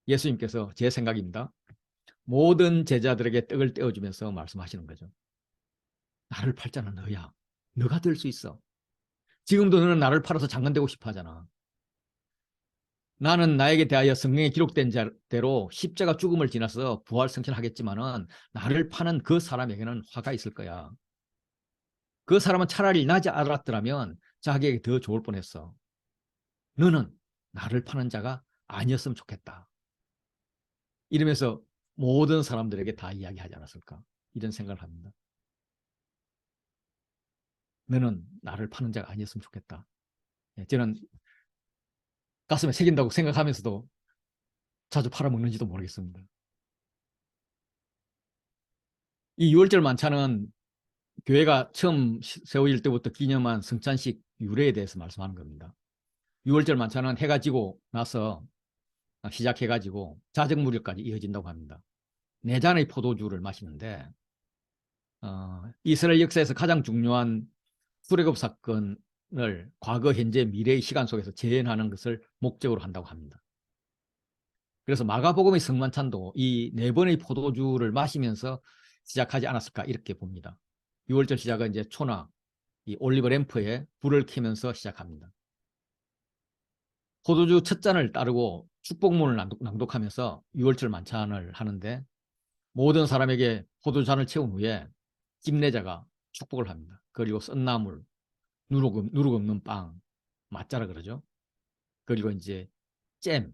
Speaker 1: 예수님께서 제 생각입니다. 모든 제자들에게 떡을 떼어주면서 말씀하시는 거죠. 나를 팔자는 너야. 너가 될 수 있어. 지금도 너는 나를 팔아서 장관되고 싶어 하잖아. 나는 나에게 대하여 성경에 기록된 대로 십자가 죽음을 지나서 부활 승천하겠지만은 나를 파는 그 사람에게는 화가 있을 거야. 그 사람은 차라리 나지 알았더라면 자기에게 더 좋을 뻔했어. 너는 나를 파는 자가 아니었으면 좋겠다. 이러면서 모든 사람들에게 다 이야기하지 않았을까? 이런 생각을 합니다. 너는 나를 파는 자가 아니었으면 좋겠다. 저는 가슴에 새긴다고 생각하면서도 자주 팔아먹는지도 모르겠습니다. 이 6월절 만찬은 교회가 처음 세워질 때부터 기념한 성찬식 유래에 대해서 말씀하는 겁니다. 6월절 만찬은 해가 지고 나서 시작해가지고 자정무렵까지 이어진다고 합니다. 4잔의 포도주를 마시는데 이스라엘 역사에서 가장 중요한 출애굽 사건을 과거, 현재, 미래의 시간 속에서 재현하는 것을 목적으로 한다고 합니다. 그래서 마가복음의 성만찬도 이 4번의 포도주를 마시면서 시작하지 않았을까 이렇게 봅니다. 6월절 시작은 이제 초나 이 올리브 램프에 불을 켜면서 시작합니다. 포도주 첫 잔을 따르고 축복문을 낭독하면서 6월절 만찬을 하는데 모든 사람에게 포도잔을 채운 후에 집내자가 축복을 합니다. 그리고 썬나물, 누룩 없는 빵, 맛자라 그러죠. 그리고 이제 잼,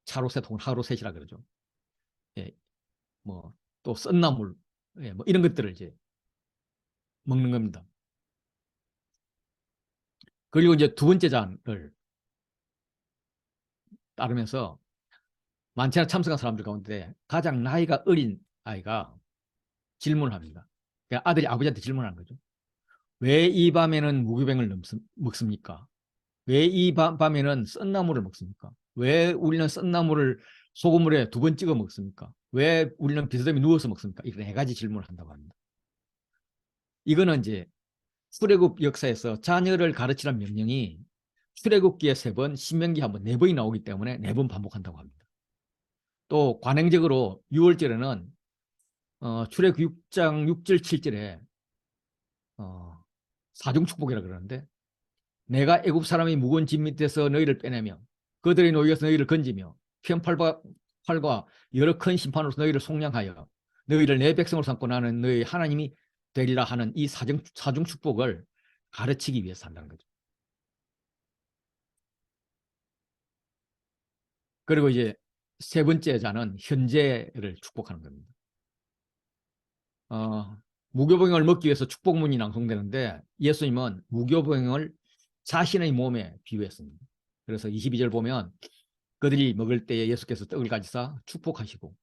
Speaker 1: 차로셋 혹은 하루셋이라 그러죠. 예, 뭐 또 썬나물, 예, 뭐 이런 것들을 이제 먹는 겁니다. 그리고 이제 두 번째 잔을 따르면서 만찬에 참석한 사람들 가운데 가장 나이가 어린 아이가 질문을 합니다. 그러니까 아들이 아버지한테 질문하는 거죠. 왜 이 밤에는 무교병을 먹습니까? 왜 이 밤에는 썬나물을 먹습니까? 왜 우리는 썬나물을 소금물에 2번 찍어 먹습니까? 왜 우리는 비스듬히 누워서 먹습니까? 이런 4가지 질문을 한다고 합니다. 이거는 이제 출애굽 역사에서 자녀를 가르치라는 명령이 출애굽기에 3번, 신명기 1번, 4번이 나오기 때문에 4번 반복한다고 합니다. 또 관행적으로 6월절에는 출애굽 6장 6절 7절에 사중축복이라 그러는데, 내가 애굽 사람이 무거운 짐 밑에서 너희를 빼내며 그들의 노예에서 너희를 건지며 편팔과 여러 큰 심판으로서 너희를 속량하여 너희를 내 백성으로 삼고 나는 너희 하나님이 되리라 하는 이 사중축복을 가르치기 위해서 한다는 거죠. 그리고 이제 3번째 자는 현재를 축복하는 겁니다. 무교병을 먹기 위해서 축복문이 낭송되는데, 예수님은 무교병을 자신의 몸에 비유했습니다. 그래서 22절 보면 그들이 먹을 때에 예수께서 떡을 가지사 축복하시고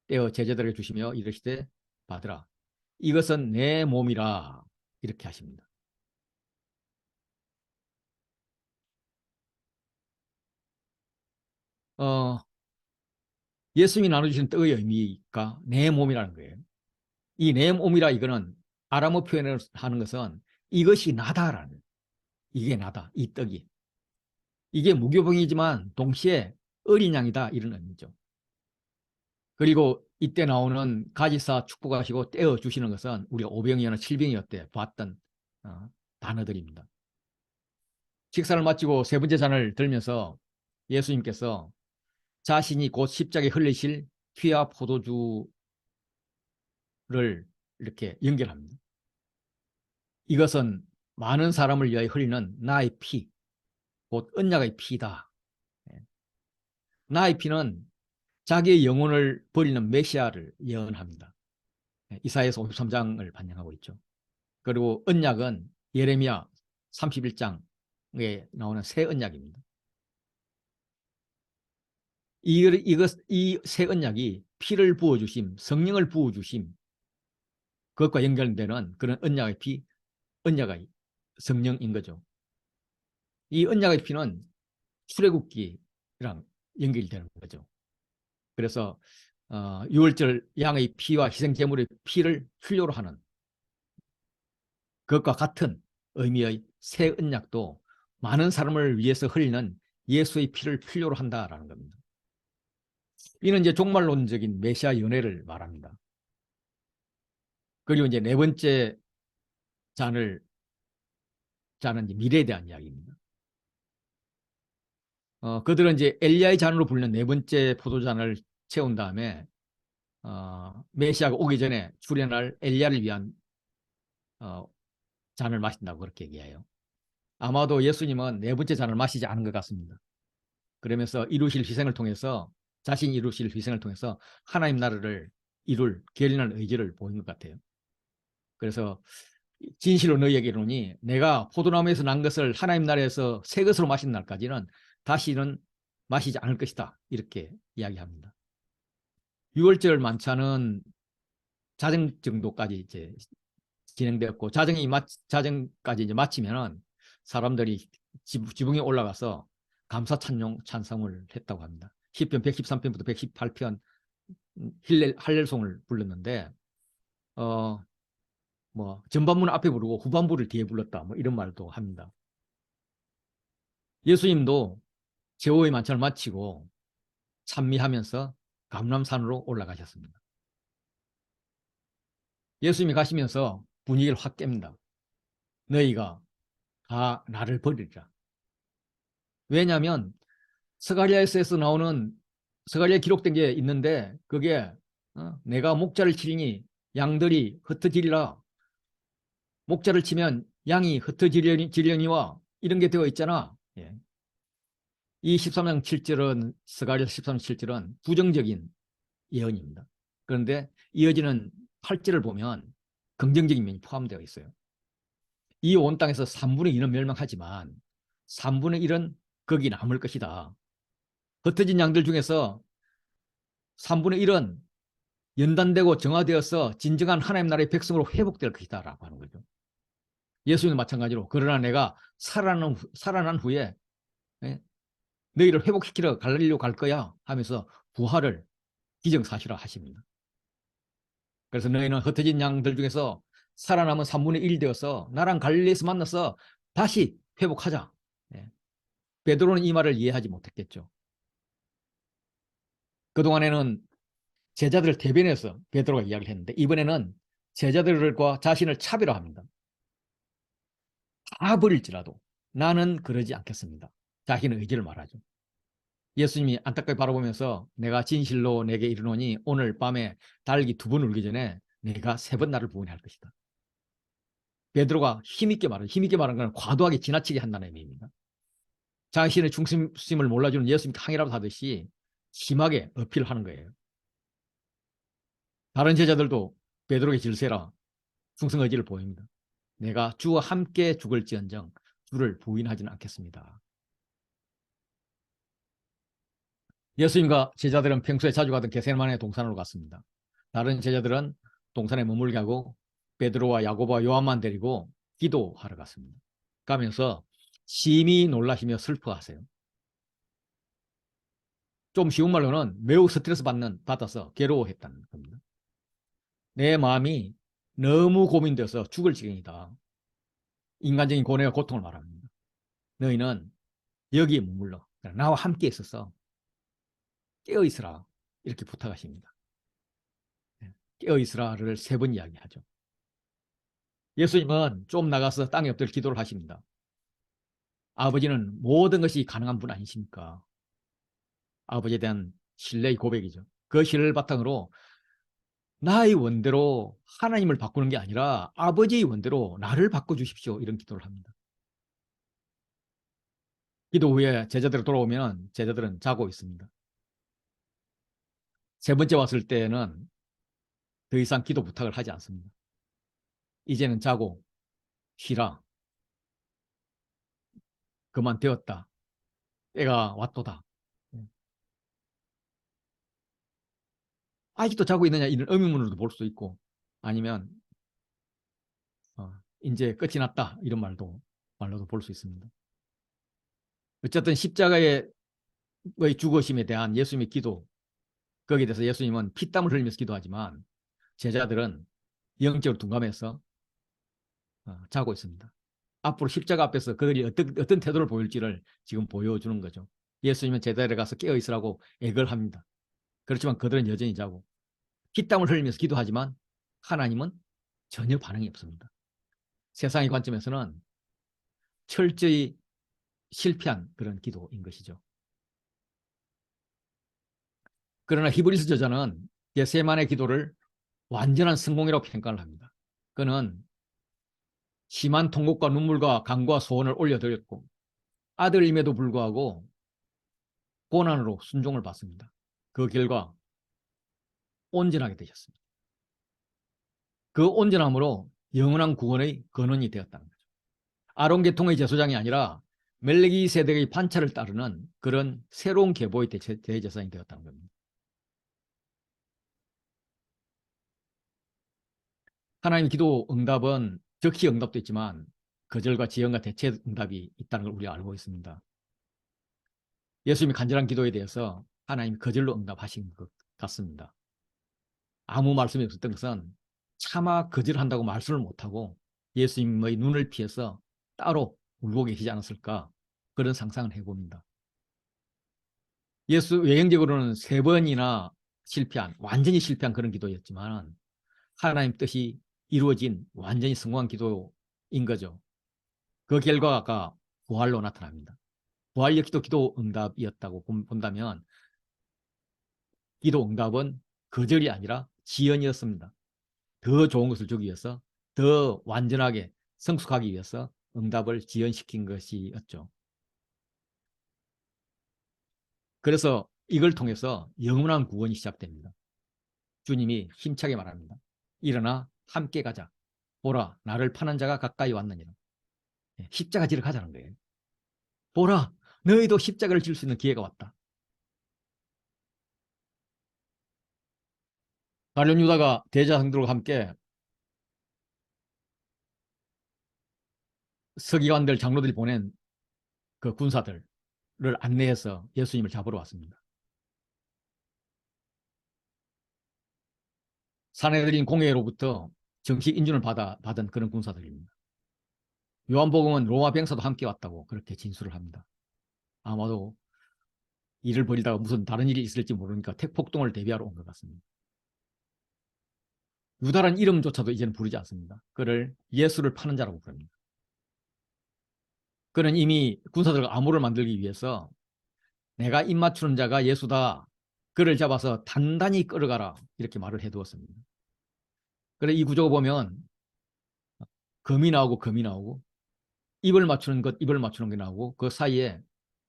Speaker 1: 떼어 제자들에게 주시며 이르시되 받으라, 이것은 내 몸이라, 이렇게 하십니다. 어, 예수님이 나눠주신 떡의 의미가 내 몸이라는 거예요. 이 내 몸이라, 이거는 아람어 표현을 하는 것은 이것이 나다라는 거예요. 이게 나다, 이 떡이. 이게 무교병이지만 동시에 어린 양이다, 이런 의미죠. 그리고 이때 나오는 가지사 축복하시고 떼어 주시는 것은 우리가 5병이나 7병이었대 봤던 단어들입니다. 식사를 마치고 3번째 잔을 들면서 예수님께서 자신이 곧 십자가에 흘리실 피와 포도주를 이렇게 연결합니다. 이것은 많은 사람을 위하여 흘리는 나의 피, 곧 언약의 피다. 나의 피는 자기의 영혼을 버리는 메시아를 예언합니다. 이사야서 53장을 반영하고 있죠. 그리고 언약은 예레미야 31장에 나오는 새 언약입니다. 이 새 언약이 피를 부어주심, 성령을 부어주심, 그것과 연결되는 그런 언약의 피, 언약의 성령인 거죠. 이 언약의 피는 출애굽기랑 연결되는 거죠. 그래서 6월절 양의 피와 희생제물의 피를 필요로 하는 그것과 같은 의미의 새 언약도 많은 사람을 위해서 흘리는 예수의 피를 필요로 한다라는 겁니다. 이는 이제 종말론적인 메시아 연회를 말합니다. 그리고 이제 4번째 잔은 이제 미래에 대한 이야기입니다. 그들은 이제 엘리야의 잔으로 불리는 4번째 포도잔을 채운 다음에 메시아가 오기 전에 출현할 엘리야를 위한 잔을 마신다고 그렇게 얘기해요. 아마도 예수님은 4번째 잔을 마시지 않은 것 같습니다. 그러면서 이루실 희생을 통해서, 자신이 이루실 희생을 통해서 하나님 나라를 이룰 결연한 의지를 보인 것 같아요. 그래서 진실로 너희에게 이르노니 내가 포도나무에서 난 것을 하나님 나라에서 새 것으로 마시는 날까지는 다시는 마시지 않을 것이다, 이렇게 이야기합니다. 6월절 만찬은 자정 정도까지 이제 진행되었고, 자정까지 이제 마치면은 사람들이 지붕에 올라가서 감사 찬송을 했다고 합니다. 시편 113편부터 118편 할렐송을 불렀는데, 뭐 전반부는 앞에 부르고 후반부를 뒤에 불렀다, 뭐 이런 말도 합니다. 예수님도 제호의 만찬을 마치고 찬미하면서 감람산으로 올라가셨습니다. 예수님이 가시면서 분위기를 확 깹니다. 너희가 다 나를 버리리라. 왜냐하면 스가랴에서 나오는, 스가랴에 기록된 게 있는데, 그게 내가 목자를 치리니 양들이 흩어지리라. 목자를 치면 양이 흩어지려니와, 이런 게 되어 있잖아. 예. 이 13장 7절은, 스가랴 13장 7절은 부정적인 예언입니다. 그런데 이어지는 8절을 보면 긍정적인 면이 포함되어 있어요. 이 온 땅에서 3분의 2는 멸망하지만 3분의 1은 거기 남을 것이다. 흩어진 양들 중에서 3분의 1은 연단되고 정화되어서 진정한 하나님 나라의 백성으로 회복될 것이다 라고 하는 거죠. 예수님도 마찬가지로 그러나 내가 살아난 후에 예, 너희를 회복시키러 갈릴리로 갈 거야 하면서 부활을 기정사실화 하십니다. 그래서 너희는 흩어진 양들 중에서 살아남은 3분의 1 되어서 나랑 갈릴리에서 만나서 다시 회복하자. 예. 베드로는 이 말을 이해하지 못했겠죠. 그동안에는 제자들을 대변해서 베드로가 이야기를 했는데 이번에는 제자들과 자신을 차별화합니다. 다 버릴지라도 나는 그러지 않겠습니다. 자신의 의지를 말하죠. 예수님이 안타깝게 바라보면서 내가 진실로 내게 이르노니 오늘 밤에 달기 2번 울기 전에 내가 3번 나를 부인할 것이다. 베드로가 힘있게 말한 건 과도하게 지나치게 한다는 의미입니다. 자신의 중심을 몰라주는 예수님께 항의라도 하듯이 심하게 어필하는 거예요. 다른 제자들도 베드로에게 질세라 충성 의지를 보입니다. 내가 주와 함께 죽을지언정 주를 부인하지는 않겠습니다. 예수님과 제자들은 평소에 자주 가던 겟세마네 동산으로 갔습니다. 다른 제자들은 동산에 머물게 하고 베드로와 야고보와 요한만 데리고 기도하러 갔습니다. 가면서 심히 놀라시며 슬퍼하세요. 좀 쉬운 말로는 매우 스트레스 받아서 괴로워했다는 겁니다. 내 마음이 너무 고민돼서 죽을 지경이다. 인간적인 고뇌와 고통을 말합니다. 너희는 여기에 머물러 나와 함께 있어서 깨어 있으라 이렇게 부탁하십니다. 깨어 있으라를 3번 이야기하죠. 예수님은 좀 나가서 땅에 엎드려 기도를 하십니다. 아버지는 모든 것이 가능한 분 아니십니까? 아버지에 대한 신뢰의 고백이죠. 그 신뢰를 바탕으로 나의 원대로 하나님을 바꾸는 게 아니라 아버지의 원대로 나를 바꿔주십시오. 이런 기도를 합니다. 기도 후에 제자들이 돌아오면 제자들은 자고 있습니다. 3번째 왔을 때는 더 이상 기도 부탁을 하지 않습니다. 이제는 자고 쉬라. 그만 되었다. 때가 왔도다. 아직도 자고 있느냐 이런 의문으로도 볼 수 있고 아니면 이제 끝이 났다 이런 말로도 볼 수 있습니다. 어쨌든 십자가의 죽으심에 대한 예수님의 기도 거기에 대해서 예수님은 피땀을 흘리면서 기도하지만 제자들은 영적으로 둔감해서 자고 있습니다. 앞으로 십자가 앞에서 그들이 어떤 태도를 보일지를 지금 보여주는 거죠. 예수님은 제자들에 가서 깨어 있으라고 애걸 합니다. 그렇지만 그들은 여전히 자고 피땀을 흘리면서 기도하지만 하나님은 전혀 반응이 없습니다. 세상의 관점에서는 철저히 실패한 그런 기도인 것이죠. 그러나 히브리서 저자는 겟세마네 기도를 완전한 성공이라고 평가를 합니다. 그는 심한 통곡과 눈물과 간과 소원을 올려드렸고 아들임에도 불구하고 고난으로 순종을 받습니다. 그 결과 온전하게 되셨습니다. 그 온전함으로 영원한 구원의 근원이 되었다는 거죠. 아론 계통의 제사장이 아니라 멜기 세덱의 반차를 따르는 그런 새로운 계보의 대제사장이 되었다는 겁니다. 하나님 기도 응답은 적시 응답도 있지만 거절과 지연과 대체 응답이 있다는 걸 우리가 알고 있습니다. 예수님이 간절한 기도에 대해서 하나님이 거절로 응답하신 것 같습니다. 아무 말씀이 없었던 것은 차마 거절한다고 말씀을 못하고 예수님의 눈을 피해서 따로 울고 계시지 않았을까 그런 상상을 해봅니다. 예수 외형적으로는 3번이나 완전히 실패한 그런 기도였지만 하나님 뜻이 이루어진 완전히 성공한 기도인 거죠. 그 결과가 부활로 나타납니다. 부활 역시도 기도 응답이었다고 본다면 기도 응답은 거절이 아니라 지연이었습니다. 더 좋은 것을 주기 위해서 더 완전하게 성숙하기 위해서 응답을 지연시킨 것이었죠. 그래서 이걸 통해서 영원한 구원이 시작됩니다. 주님이 힘차게 말합니다. 일어나 함께 가자. 보라 나를 파는 자가 가까이 왔느니라. 십자가 지러 가자는 거예요. 보라 너희도 십자가를 질 수 있는 기회가 왔다. 가룟 유다가 대제사장들과 함께 서기관들, 장로들이 보낸 그 군사들을 안내해서 예수님을 잡으러 왔습니다. 사내들인 공회로부터 정식 인준을 받은 그런 군사들입니다. 요한복음은 로마 병사도 함께 왔다고 그렇게 진술을 합니다. 아마도 일을 벌이다가 무슨 다른 일이 있을지 모르니까 택폭동을 대비하러 온 것 같습니다. 유다란 이름조차도 이제는 부르지 않습니다. 그를 예수를 파는 자라고 부릅니다. 그는 이미 군사들과 암호를 만들기 위해서 내가 입맞추는 자가 예수다. 그를 잡아서 단단히 끌어가라. 이렇게 말을 해두었습니다. 그래 이 구조가 보면 금이 나오고 금이 나오고 입을 맞추는 것, 입을 맞추는 게 나오고 그 사이에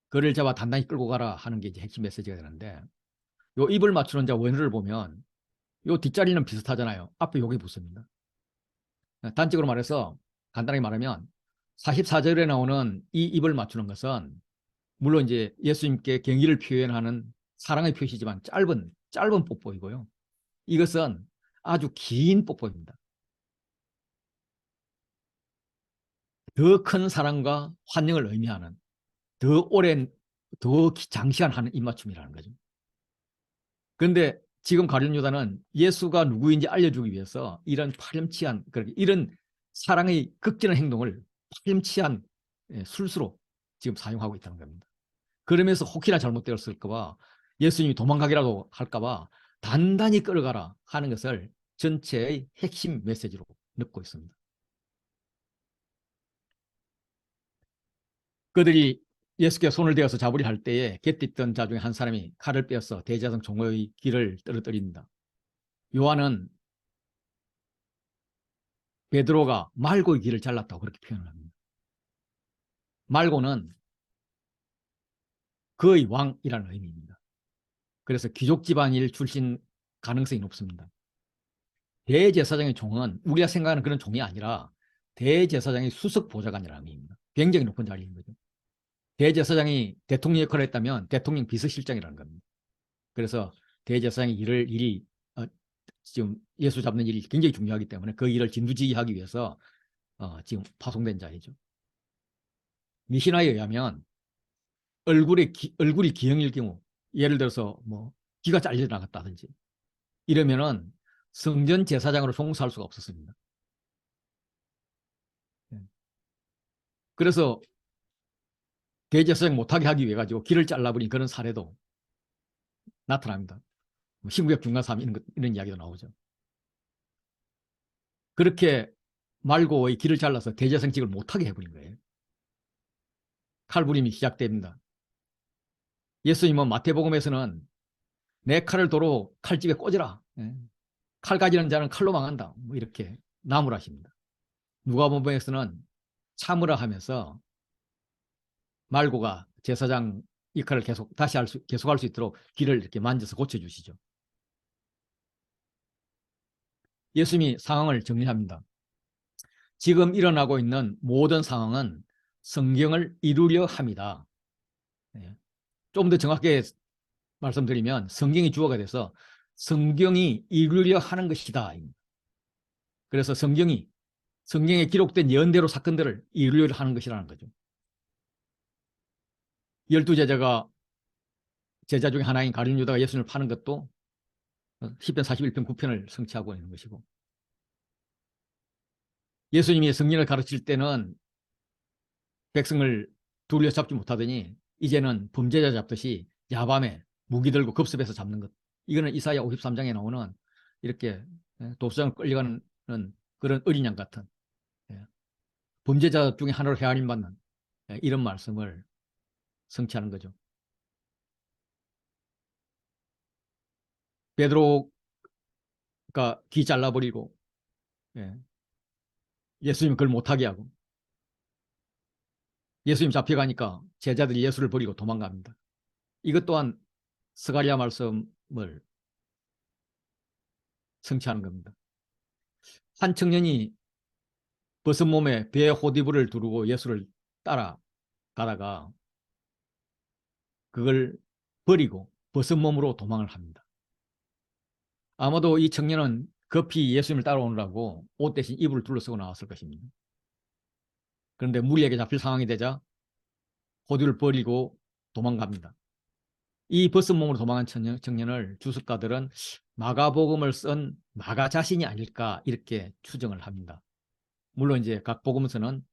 Speaker 1: 그를 잡아 단단히 끌고 가라 하는 게 이제 핵심 메시지가 되는데 요 입을 맞추는 자 원어를 보면 요 뒷자리는 비슷하잖아요. 앞에 요게 붙습니다. 단적으로 말해서 간단하게 말하면 44절에 나오는 이 입을 맞추는 것은 물론 이제 예수님께 경의를 표현하는 사랑의 표시지만 짧은 뽀뽀이고요. 이것은 아주 긴 뽀뽀입니다. 더 큰 사랑과 환영을 의미하는 더 오랜 더 장시간 하는 입맞춤이라는 거죠. 그런데 지금 가룟 유다는 예수가 누구인지 알려주기 위해서 이런 파렴치한 이런 사랑의 극진한 행동을 파렴치한 술수로 지금 사용하고 있다는 겁니다. 그러면서 혹시나 잘못되었을까 봐 예수님이 도망가기라도 할까 봐 단단히 끌어가라 하는 것을 전체의 핵심 메시지로 넣고 있습니다. 그들이 예수께 손을 대어서 잡으려 할 때에 곁에 있던 자 중에 한 사람이 칼을 빼어서 대제사장 총회의 길을 떨어뜨립니다. 요한은 베드로가 말고의 길을 잘랐다고 그렇게 표현을 합니다. 말고는 그의 왕이라는 의미입니다. 그래서 귀족 집안일 출신 가능성이 높습니다. 대제사장의 종은 우리가 생각하는 그런 종이 아니라 대제사장의 수석 보좌관이라는 의미입니다. 굉장히 높은 자리인 거죠. 대제사장이 대통령 역할을 했다면 대통령 비서실장이라는 겁니다. 그래서 대제사장의 일이 지금 예수 잡는 일이 굉장히 중요하기 때문에 그 일을 진두지휘하기 위해서 지금 파송된 자이죠. 미신화에 의하면 얼굴이 기형일 경우 예를 들어서 뭐 귀가 잘려 나갔다든지 이러면은 성전 제사장으로 송사할 수가 없었습니다. 그래서 대제사장 못하게 하기 위해 가지고 귀를 잘라버린 그런 사례도 나타납니다. 신구약 중간삼 이런 이야기도 나오죠. 그렇게 말고의 귀를 잘라서 대제사장직을 못하게 해버린 거예요. 칼부림이 시작됩니다. 예수님은 마태복음에서는 내 칼을 도로 칼집에 꽂으라. 칼 가지는 자는 칼로 망한다. 뭐 이렇게 나무라십니다. 누가복음에서는 참으라 하면서 말고가 제사장 역할을 계속할 수 있도록 귀를 이렇게 만져서 고쳐주시죠. 예수님이 상황을 정리합니다. 지금 일어나고 있는 모든 상황은 성경을 이루려 합니다. 좀 더 정확하게 말씀드리면 성경이 주어가 돼서 성경이 이루려 하는 것이다. 그래서 성경에 기록된 예언대로 사건들을 이루려 하는 것이라는 거죠. 12제자가 제자 중에 하나인 가룟 유다가 예수님을 파는 것도 10편 41편 9편을 성취하고 있는 것이고 예수님이 성경을 가르칠 때는 백성을 둘러 잡지 못하더니 이제는 범죄자 잡듯이 야밤에 무기 들고 급습해서 잡는 것. 이거는 이사야 53장에 나오는 이렇게 도수장을 끌려가는 그런 어린 양 같은 범죄자 중에 하나로 헤아림 받는 이런 말씀을 성취하는 거죠. 베드로가 귀 잘라버리고 예수님 그걸 못하게 하고 예수님 잡혀가니까 제자들이 예수를 버리고 도망갑니다. 이것 또한 스가랴 말씀을 성취하는 겁니다. 한 청년이 벗은 몸에 배에 호디부를 두르고 예수를 따라가다가 그걸 버리고 벗은 몸으로 도망을 합니다. 아마도 이 청년은 급히 예수님을 따라오느라고 옷 대신 이불을 둘러쓰고 나왔을 것입니다. 그런데 무리에게 잡힐 상황이 되자 호두를 버리고 도망갑니다. 이 벗은 몸으로 도망한 청년을 주석가들은 마가복음을 쓴 마가 자신이 아닐까 이렇게 추정을 합니다. 물론 이제 각 복음서는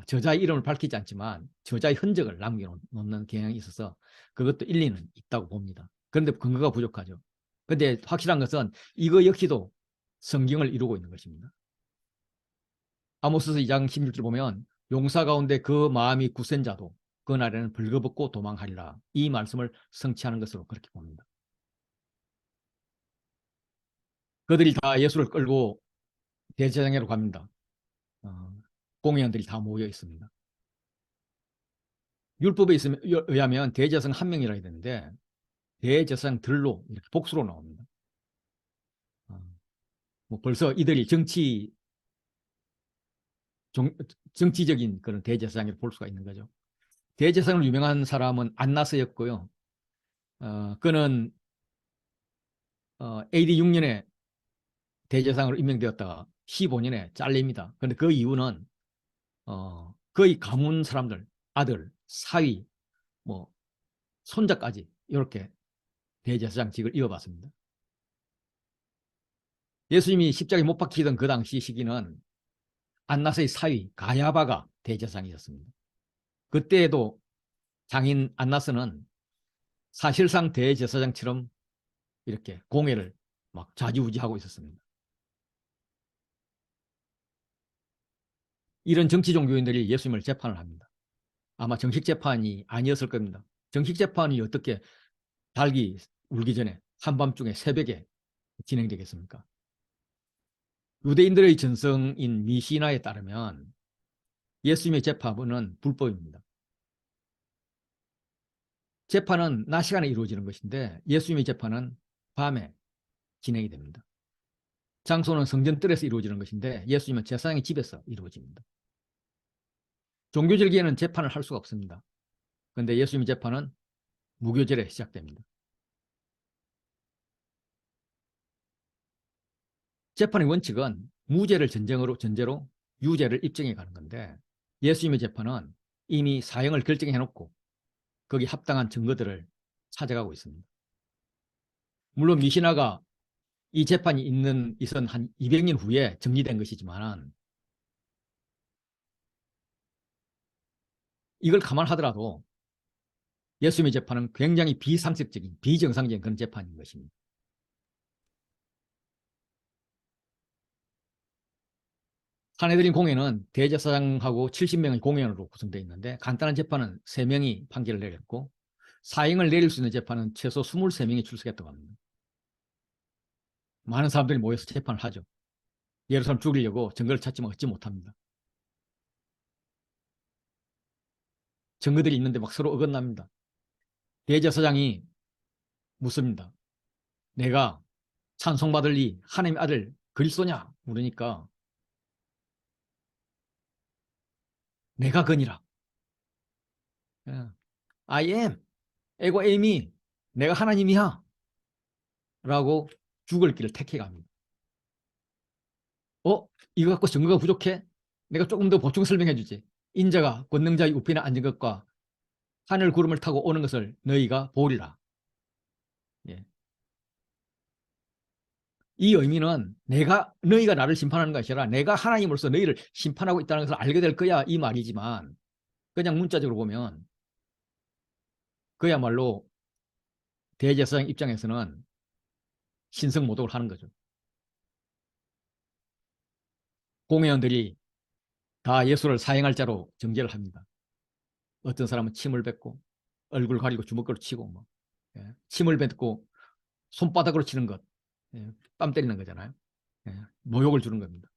Speaker 1: 저자의 이름을 밝히지 않지만 저자의 흔적을 남겨놓는 경향이 있어서 그것도 일리는 있다고 봅니다. 그런데 근거가 부족하죠. 그런데 확실한 것은 이거 역시도 성경을 이루고 있는 것입니다. 아모스서 2장 16절 보면 용사 가운데 그 마음이 굳센 자도 그날에는 벌거벗고 도망하리라. 이 말씀을 성취하는 것으로 그렇게 봅니다. 그들이 다 예수를 끌고 대제사장으로 갑니다. 공회원들이 다 모여 있습니다. 율법에 의하면 대제사장 한 명이라 해야 되는데 대제사장들로 이렇게 복수로 나옵니다. 뭐 벌써 이들이 정치적인 그런 대제사장으로 볼 수가 있는 거죠. 대제사장으로 유명한 사람은 안나스였고요. 그는 AD 6년에 대제사장으로 임명되었다가 15년에 잘립니다. 그런데 그 이유는 거의 가문 사람들, 아들, 사위, 뭐 손자까지 이렇게 대제사장직을 이어받습니다. 예수님이 십자가에 못 박히던 그 당시 시기는 안나스의 사위 가야바가 대제사장이었습니다. 그때에도 장인 안나스는 사실상 대제사장처럼 이렇게 공회를 막 좌지우지하고 있었습니다. 이런 정치 종교인들이 예수님을 재판을 합니다. 아마 정식 재판이 아니었을 겁니다. 정식 재판이 어떻게 달기 울기 전에 한밤중에 새벽에 진행되겠습니까? 유대인들의 전성인 미시나에 따르면 예수님의 재판은 불법입니다. 재판은 낮 시간에 이루어지는 것인데 예수님의 재판은 밤에 진행이 됩니다. 장소는 성전뜰에서 이루어지는 것인데 예수님은 제사장의 집에서 이루어집니다. 종교절기에는 재판을 할 수가 없습니다. 그런데 예수님의 재판은 무교절에 시작됩니다. 재판의 원칙은 무죄를 전제로 유죄를 입증해 가는 건데 예수님의 재판은 이미 사형을 결정해 놓고 거기 합당한 증거들을 찾아가고 있습니다. 물론 미시나가 이 재판이 있은 한 200년 후에 정리된 것이지만 이걸 감안하더라도 예수님의 재판은 굉장히 비상식적인 비정상적인 그런 재판인 것입니다. 사내들인 공회는 대제사장하고 70명의 공회원으로 구성되어 있는데 간단한 재판은 3명이 판결을 내렸고 사형을 내릴 수 있는 재판은 최소 23명이 출석했다고 합니다. 많은 사람들이 모여서 재판을 하죠. 예루살렘 죽이려고 증거를 찾지만 얻지 못합니다. 증거들이 있는데 막 서로 어긋납니다. 대제사장이 묻습니다. 내가 찬송받을 이 하나님의 아들 그리스도냐 물으니까 내가 그니라. I am. 에고 에임이 내가 하나님이야. 라고 죽을 길을 택해갑니다. 이거 갖고 증거가 부족해? 내가 조금 더 보충 설명해 주지. 인자가 권능자의 우편에 앉은 것과 하늘 구름을 타고 오는 것을 너희가 보리라. 예. 이 의미는 너희가 나를 심판하는 것이 아니라 내가 하나님으로서 너희를 심판하고 있다는 것을 알게 될 거야 이 말이지만 그냥 문자적으로 보면 그야말로 대제사장 입장에서는 신성모독을 하는 거죠. 공회원들이 다 예수를 사형할 자로 정죄를 합니다. 어떤 사람은 침을 뱉고 얼굴 가리고 주먹으로 치고 뭐, 침을 뱉고 손바닥으로 치는 것, 뺨 때리는 거잖아요. 모욕을 주는 겁니다.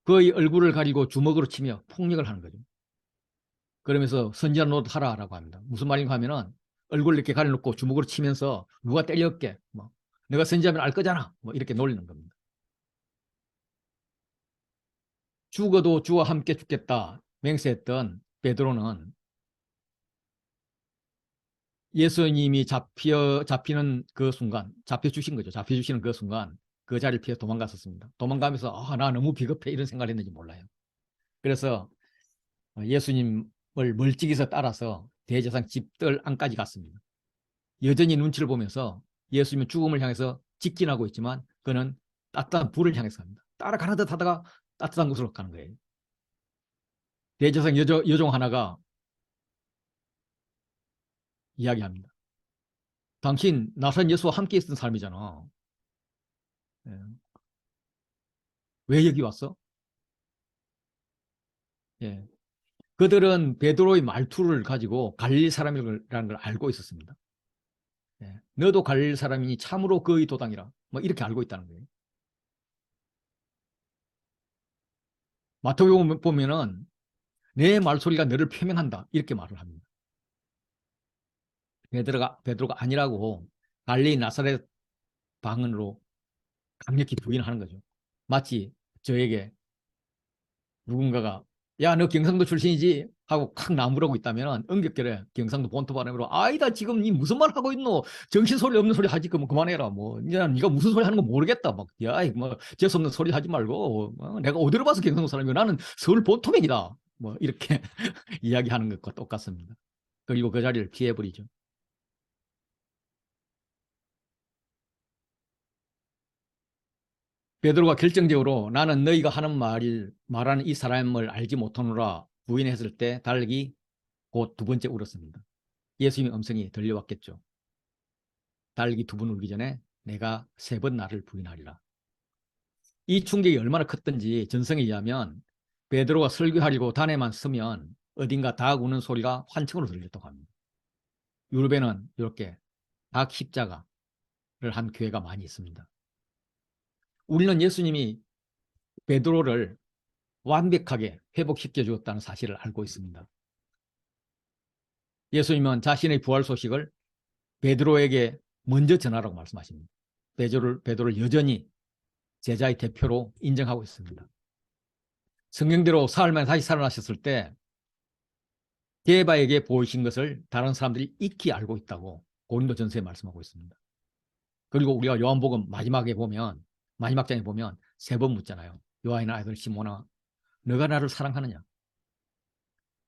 Speaker 1: 그의 얼굴을 가리고 주먹으로 치며 폭력을 하는 거죠. 그러면서 선지자 노릇하라라고 합니다. 무슨 말인가 하면은 얼굴을 이렇게 가려놓고 주먹으로 치면서 누가 때렸게, 뭐 내가 선지자면 알 거잖아, 뭐 이렇게 놀리는 겁니다. 죽어도 주와 함께 죽겠다 맹세했던 베드로는 예수님이 잡히는 그 순간, 잡혀주신 거죠. 잡혀주시는 그 순간 그 자리를 피해 도망갔었습니다. 도망가면서 나 너무 비겁해 이런 생각을 했는지 몰라요. 그래서 예수님을 멀찍이서 따라서 대제사장 집들 안까지 갔습니다. 여전히 눈치를 보면서 예수님은 죽음을 향해서 직진하고 있지만 그는 따뜻한 불을 향해서 갑니다. 따라가는 듯 하다가 따뜻한 곳으로 가는 거예요. 대제사장 여종 하나가 이야기합니다. 당신 나사렛 예수와 함께 있었던 사람이잖아. 예. 왜 여기 왔어? 예. 그들은 베드로의 말투를 가지고 갈릴리 사람이라는 걸 알고 있었습니다. 예. 너도 갈릴리 사람이니 참으로 그의 도당이라. 뭐 이렇게 알고 있다는 거예요. 마태복음 보면은 내 말소리가 너를 표명한다. 이렇게 말을 합니다. 베드로가 아니라고 갈릴리 나사렛 방언으로 강력히 부인하는 거죠. 마치 저에게 누군가가 야, 너 경상도 출신이지? 하고 콱 나무라고 있다면 응격결에 경상도 본토 발음으로 아이다 지금 니 무슨 말 하고 있노? 정신 소리 없는 소리 하지 그만해라. 뭐 이제 네가 무슨 소리 하는 거 모르겠다. 막 야, 뭐 재수 없는 소리 하지 말고 내가 어디로 봐서 경상도 사람이고 나는 서울 본토맨이다. 뭐 이렇게 이야기하는 것과 똑같습니다. 그리고 그 자리를 피해버리죠. 베드로가 결정적으로 나는 너희가 하는 말하는 이 사람을 알지 못하노라 부인했을 때 달기 곧 두 번째 울었습니다. 예수님의 음성이 들려왔겠죠. 달기 두 번 울기 전에 내가 세 번 나를 부인하리라. 이 충격이 얼마나 컸던지 전성에 의하면 베드로가 설교하려고 단에만 서면 어딘가 닭 우는 소리가 환청으로 들렸다고 합니다. 유럽에는 이렇게 닭 십자가를 한 교회가 많이 있습니다. 우리는 예수님이 베드로를 완벽하게 회복시켜 주었다는 사실을 알고 있습니다. 예수님은 자신의 부활 소식을 베드로에게 먼저 전하라고 말씀하십니다. 베드로를 여전히 제자의 대표로 인정하고 있습니다. 성경대로 사흘 만에 다시 살아나셨을 때 게바에게 보이신 것을 다른 사람들이 익히 알고 있다고 고린도전서에 말씀하고 있습니다. 그리고 우리가 요한복음 마지막 장에 보면 세 번 묻잖아요. 요한의 아들 시몬아, 너가 나를 사랑하느냐?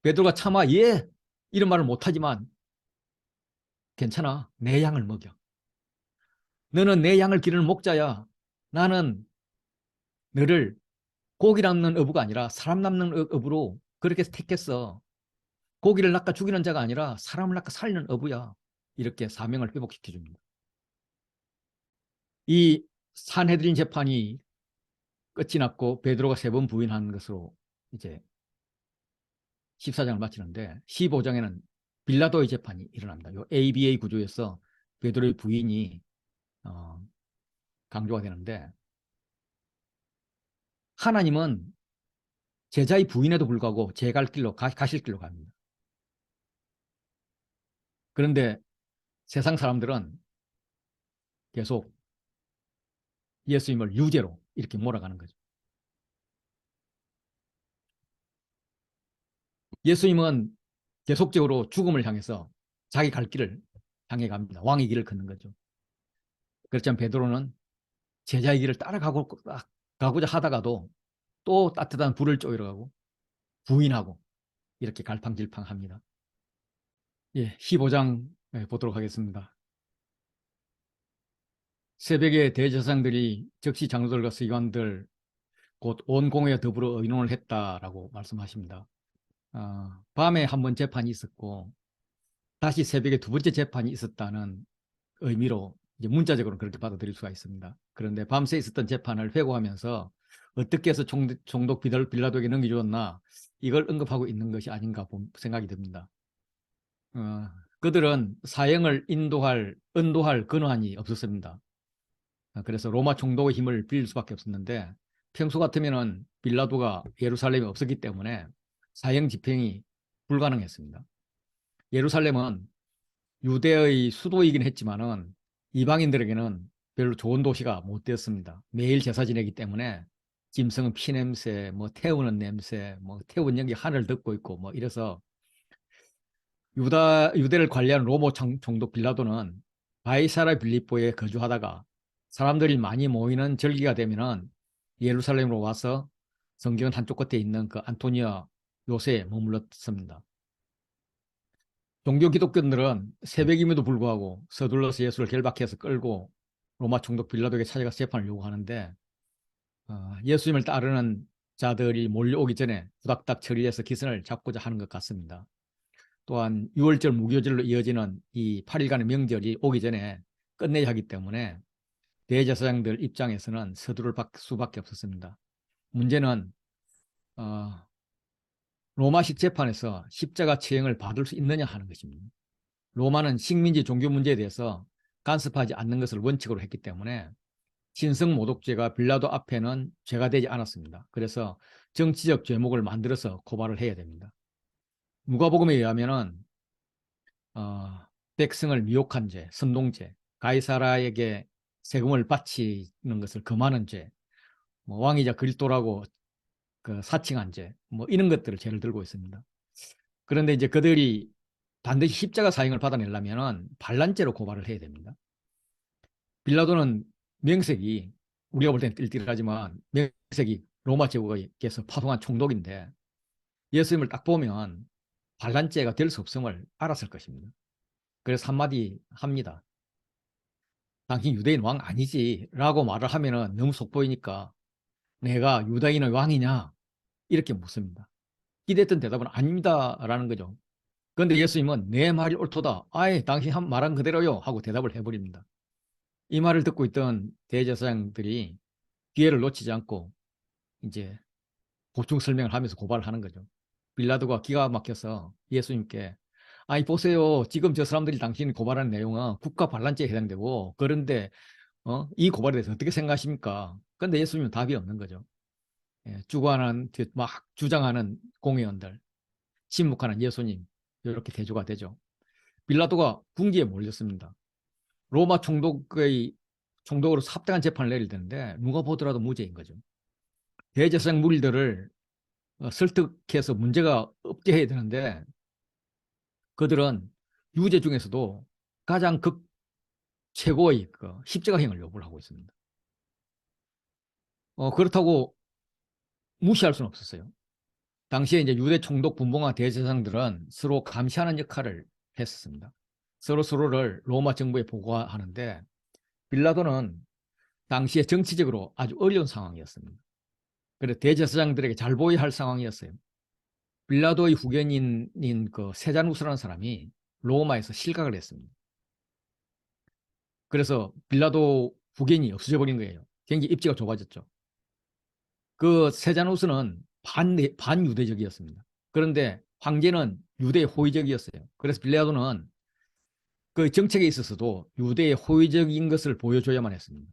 Speaker 1: 베드로가 차마 예 이런 말을 못하지만 괜찮아, 내 양을 먹여. 너는 내 양을 기르는 목자야. 나는 너를 고기 남는 어부가 아니라 사람 남는 어부로 그렇게 택했어. 고기를 낚아 죽이는 자가 아니라 사람을 낚아 살리는 어부야. 이렇게 사명을 회복시켜 줍니다. 이 산헤드린 재판이 끝이 났고 베드로가 세 번 부인한 것으로 이제 14장을 마치는데 15장에는 빌라도의 재판이 일어납니다. 요 ABA 구조에서 베드로의 부인이 강조가 되는데 하나님은 제자의 부인에도 불구하고 가실 길로 갑니다. 그런데 세상 사람들은 계속 예수님을 유죄로 이렇게 몰아가는 거죠. 예수님은 계속적으로 죽음을 향해서 자기 갈 길을 향해 갑니다. 왕의 길을 걷는 거죠. 그렇지만 베드로는 제자의 길을 가고자 하다가도 또 따뜻한 불을 쪼이러가고 부인하고 이렇게 갈팡질팡합니다. 예, 15장 보도록 하겠습니다. 새벽에 대제사장들이 즉시 장로들과 서기관들 곧 온 공회와 더불어 의논을 했다라고 말씀하십니다. 밤에 한 번 재판이 있었고 다시 새벽에 두 번째 재판이 있었다는 의미로 이제 문자적으로 그렇게 받아들일 수가 있습니다. 그런데 밤새 있었던 재판을 회고하면서 어떻게 해서 총독 빌라도에게 넘겨주었나 이걸 언급하고 있는 것이 아닌가 생각이 듭니다. 그들은 사형을 언도할 근한이 없었습니다. 그래서 로마 총독의 힘을 빌릴 수밖에 없었는데 평소 같으면은 빌라도가 예루살렘에 없었기 때문에 사형 집행이 불가능했습니다. 예루살렘은 유대의 수도이긴 했지만은 이방인들에게는 별로 좋은 도시가 못 되었습니다. 매일 제사 지내기 때문에 짐승은 피냄새, 뭐 태우는 냄새, 뭐 태운 연기 하늘 덮고 있고 뭐 이래서 유대를 관리하는 로마 총독 빌라도는 바이사라 빌립보에 거주하다가 사람들이 많이 모이는 절기가 되면은 예루살렘으로 와서 성경 한쪽 끝에 있는 그 안토니아 요새에 머물렀습니다. 종교 기독교인들은 새벽임에도 불구하고 서둘러서 예수를 결박해서 끌고 로마 총독 빌라도에게 찾아가서 재판을 요구하는데 예수님을 따르는 자들이 몰려오기 전에 후닥닥 처리해서 기선을 잡고자 하는 것 같습니다. 또한 6월절 무교절로 이어지는 이 8일간의 명절이 오기 전에 끝내야 하기 때문에 대제사장들 입장에서는 서두를 수밖에 없었습니다. 문제는 로마식 재판에서 십자가 처형을 받을 수 있느냐 하는 것입니다. 로마는 식민지 종교 문제에 대해서 간섭하지 않는 것을 원칙으로 했기 때문에 신성모독죄가 빌라도 앞에는 죄가 되지 않았습니다. 그래서 정치적 죄목을 만들어서 고발을 해야 됩니다. 누가복음에 의하면은 백성을 미혹한 죄, 선동죄, 가이사라에게 세금을 바치는 것을 금하는 죄, 뭐 왕이자 그리스도라고 그 사칭한 죄, 뭐 이런 것들을 죄를 들고 있습니다. 그런데 이제 그들이 반드시 십자가 사형을 받아내려면은 반란죄로 고발을 해야 됩니다. 빌라도는 명색이 우리가 볼 때는 띨띨하지만 명색이 로마 제국에서 파송한 총독인데 예수님을 딱 보면 반란죄가 될 수 없음을 알았을 것입니다. 그래서 한마디 합니다. 당신 유대인 왕 아니지 라고 말을 하면은 너무 속보이니까 내가 유다인의 왕이냐 이렇게 묻습니다. 기대했던 대답은 아닙니다 라는 거죠. 그런데 예수님은 내 말이 옳도다. 아예 당신 말한 그대로요 하고 대답을 해버립니다. 이 말을 듣고 있던 대제사장들이 기회를 놓치지 않고 이제 보충 설명을 하면서 고발을 하는 거죠. 빌라도가 기가 막혀서 예수님께 아니 보세요. 지금 저 사람들이 당신이 고발하는 내용은 국가 반란죄에 해당되고 그런데 이 고발에 대해서 어떻게 생각하십니까? 그런데 예수님은 답이 없는 거죠. 예, 주관하는 막 주장하는 공회원들, 침묵하는 예수님 이렇게 대조가 되죠. 빌라도가 궁지에 몰렸습니다. 로마 총독으로 합당한 재판을 내릴 텐데 누가 보더라도 무죄인 거죠. 대제사장 무리들을 설득해서 문제가 없게 해야 되는데 그들은 유죄 중에서도 가장 최고의 그 십자가형을 요구를 하고 있습니다. 그렇다고 무시할 수는 없었어요. 당시에 이제 유대 총독 분봉과 대제사장들은 서로 감시하는 역할을 했었습니다. 서로를 로마 정부에 보고하는데 빌라도는 당시에 정치적으로 아주 어려운 상황이었습니다. 그래서 대제사장들에게 잘 보여야 할 상황이었어요. 빌라도의 후견인인 그 세자누스라는 사람이 로마에서 실각을 했습니다. 그래서 빌라도 후견이 없어져 버린 거예요. 굉장히 입지가 좁아졌죠. 그 세자누스는 반유대적이었습니다. 그런데 황제는 유대 호의적이었어요. 그래서 빌라도는 그 정책에 있어서도 유대의 호의적인 것을 보여줘야만 했습니다.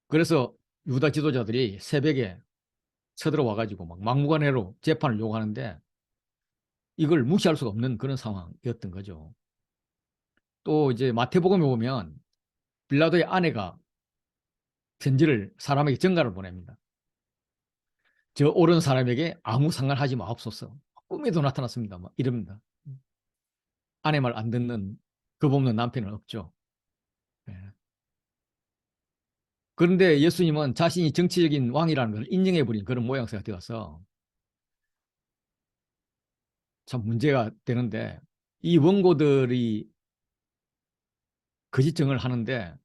Speaker 1: 그래서 유다 지도자들이 새벽에 쳐들어와 가지고 막 막무가내로 재판을 요구하는데 이걸 무시할 수가 없는 그런 상황이었던 거죠. 또 이제 마태복음에 보면 빌라도의 아내가 편지를 사람에게 전가를 보냅니다. 저 옳은 사람에게 아무 상관하지 마옵소서. 꿈에도 나타났습니다. 막 이럽니다. 아내 말 안 듣는 겁 없는 남편은 없죠. 예. 그런데 예수님은 자신이 정치적인 왕이라는 걸 인정해버린 그런 모양새가 되어서 참 문제가 되는데 이 원고들이 거짓증을 하는데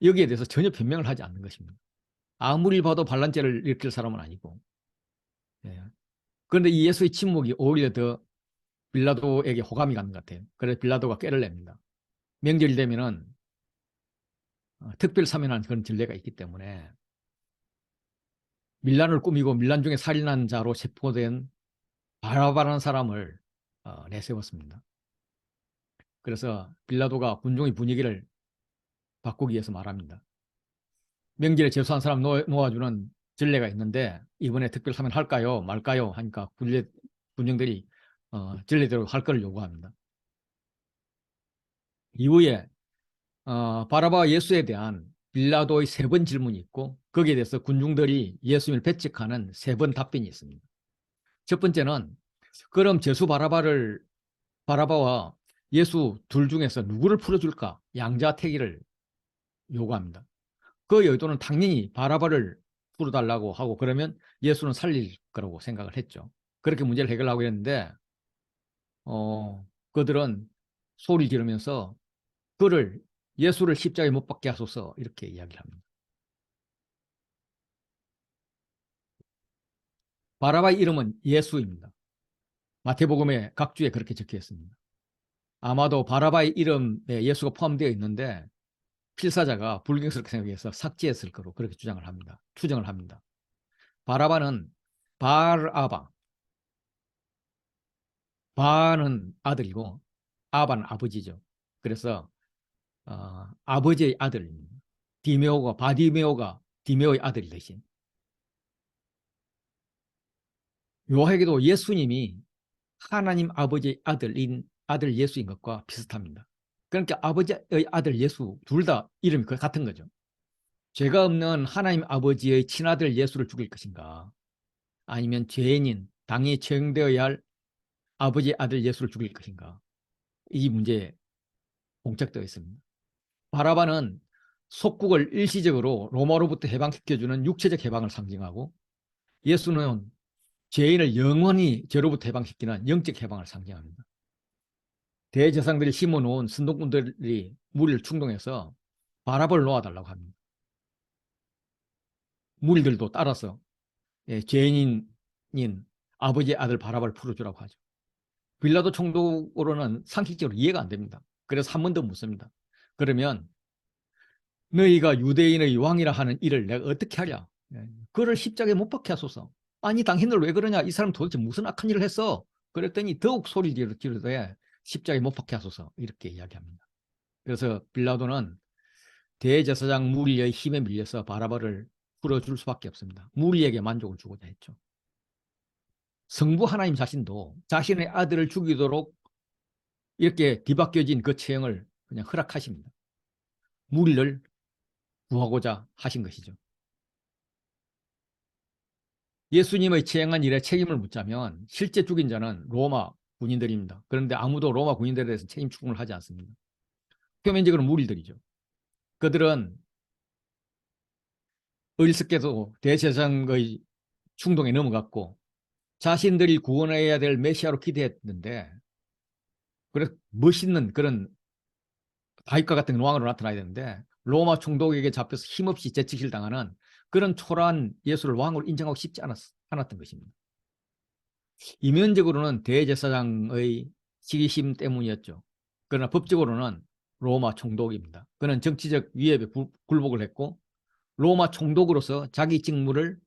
Speaker 1: 여기에 대해서 전혀 변명을 하지 않는 것입니다. 아무리 봐도 반란죄를 일으킬 사람은 아니고. 예. 그런데 이 예수의 침묵이 오히려 더 빌라도에게 호감이 가는 것 같아요. 그래서 빌라도가 꾀를 냅니다. 명절이 되면은 특별 사면하는 그런 전례가 있기 때문에 밀란을 꾸미고 밀란 중에 살인한 자로 체포된 바라바라는 사람을 내세웠습니다. 그래서 빌라도가 군중의 분위기를 바꾸기 위해서 말합니다. 명절에 재수한 사람 놓아주는 전례가 있는데 이번에 특별 사면 할까요 말까요 하니까 군중들이 전례대로 할 것을 요구합니다. 이후에 바라바와 예수에 대한 빌라도의 3번 질문이 있고 거기에 대해서 군중들이 예수님을 배척하는 3번 답변이 있습니다. 첫 번째는 그럼 제수 바라바와 예수 둘 중에서 누구를 풀어줄까 양자택일을 요구합니다. 그 의도는 당연히 바라바를 풀어달라고 하고 그러면 예수는 살릴 거라고 생각을 했죠. 그렇게 문제를 해결하고 있는데 그들은 소리 지르면서 그를 예수를 십자가에 못 박게 하소서 이렇게 이야기를 합니다. 바라바의 이름은 예수입니다. 마태복음에 각주에 그렇게 적혀 있습니다. 아마도 바라바의 이름에 예수가 포함되어 있는데 필사자가 불경스럽게 생각해서 삭제했을 거로 그렇게 주장을 합니다. 추정을 합니다. 바라바는 바르아바, 바는 아들이고 아바는 아버지죠. 그래서 아버지의 아들입니다. 디메오가 바디메오가 디메오의 아들 대신 묘하게도 예수님이 하나님 아버지의 아들인 아들 예수인 것과 비슷합니다. 그러니까 아버지의 아들 예수 둘 다 이름이 같은 거죠. 죄가 없는 하나님 아버지의 친아들 예수를 죽일 것인가 아니면 죄인인 당연히 처형되어야 할 아버지의 아들 예수를 죽일 것인가 이 문제에 봉착되어 있습니다. 바라바는 속국을 일시적으로 로마로부터 해방시켜주는 육체적 해방을 상징하고 예수는 죄인을 영원히 죄로부터 해방시키는 영적 해방을 상징합니다. 대제사장들이 심어놓은 선동꾼들이 무리를 충동해서 바라바를 놓아달라고 합니다. 무리들도 따라서 죄인인 아버지의 아들 바라바를 풀어주라고 하죠. 빌라도 총독으로는 상식적으로 이해가 안 됩니다. 그래서 한 번 더 묻습니다. 그러면 너희가 유대인의 왕이라 하는 일을 내가 어떻게 하랴? 그를 십자가에 못 박게 하소서. 아니 당신들 왜 그러냐? 이 사람 도대체 무슨 악한 일을 했어? 그랬더니 더욱 소리 지르되 십자가에 못 박게 하소서 이렇게 이야기합니다. 그래서 빌라도는 대제사장 무리의 힘에 밀려서 바라바를 풀어줄 수밖에 없습니다. 무리에게 만족을 주고자 했죠. 성부 하나님 자신도 자신의 아들을 죽이도록 이렇게 뒤바뀌어진 그 처형을 그냥 허락하십니다. 무리를 구하고자 하신 것이죠. 예수님의 처형한 일에 책임을 묻자면 실제 죽인 자는 로마 군인들입니다. 그런데 아무도 로마 군인들에 대해서 책임 추궁을 하지 않습니다. 표면적으로 무리들이죠. 그들은 어리석게도 대제사장의 충동에 넘어갔고 자신들이 구원해야 될 메시아로 기대했는데 그래 멋있는 그런 다윗과 같은 왕으로 나타나야 되는데 로마 총독에게 잡혀서 힘없이 재치기를 당하는 그런 초라한 예수를 왕으로 인정하고 싶지 않았던 것입니다. 이면적으로는 대제사장의 시기심 때문이었죠. 그러나 법적으로는 로마 총독입니다. 그는 정치적 위협에 굴복을 했고 로마 총독으로서 자기 직무를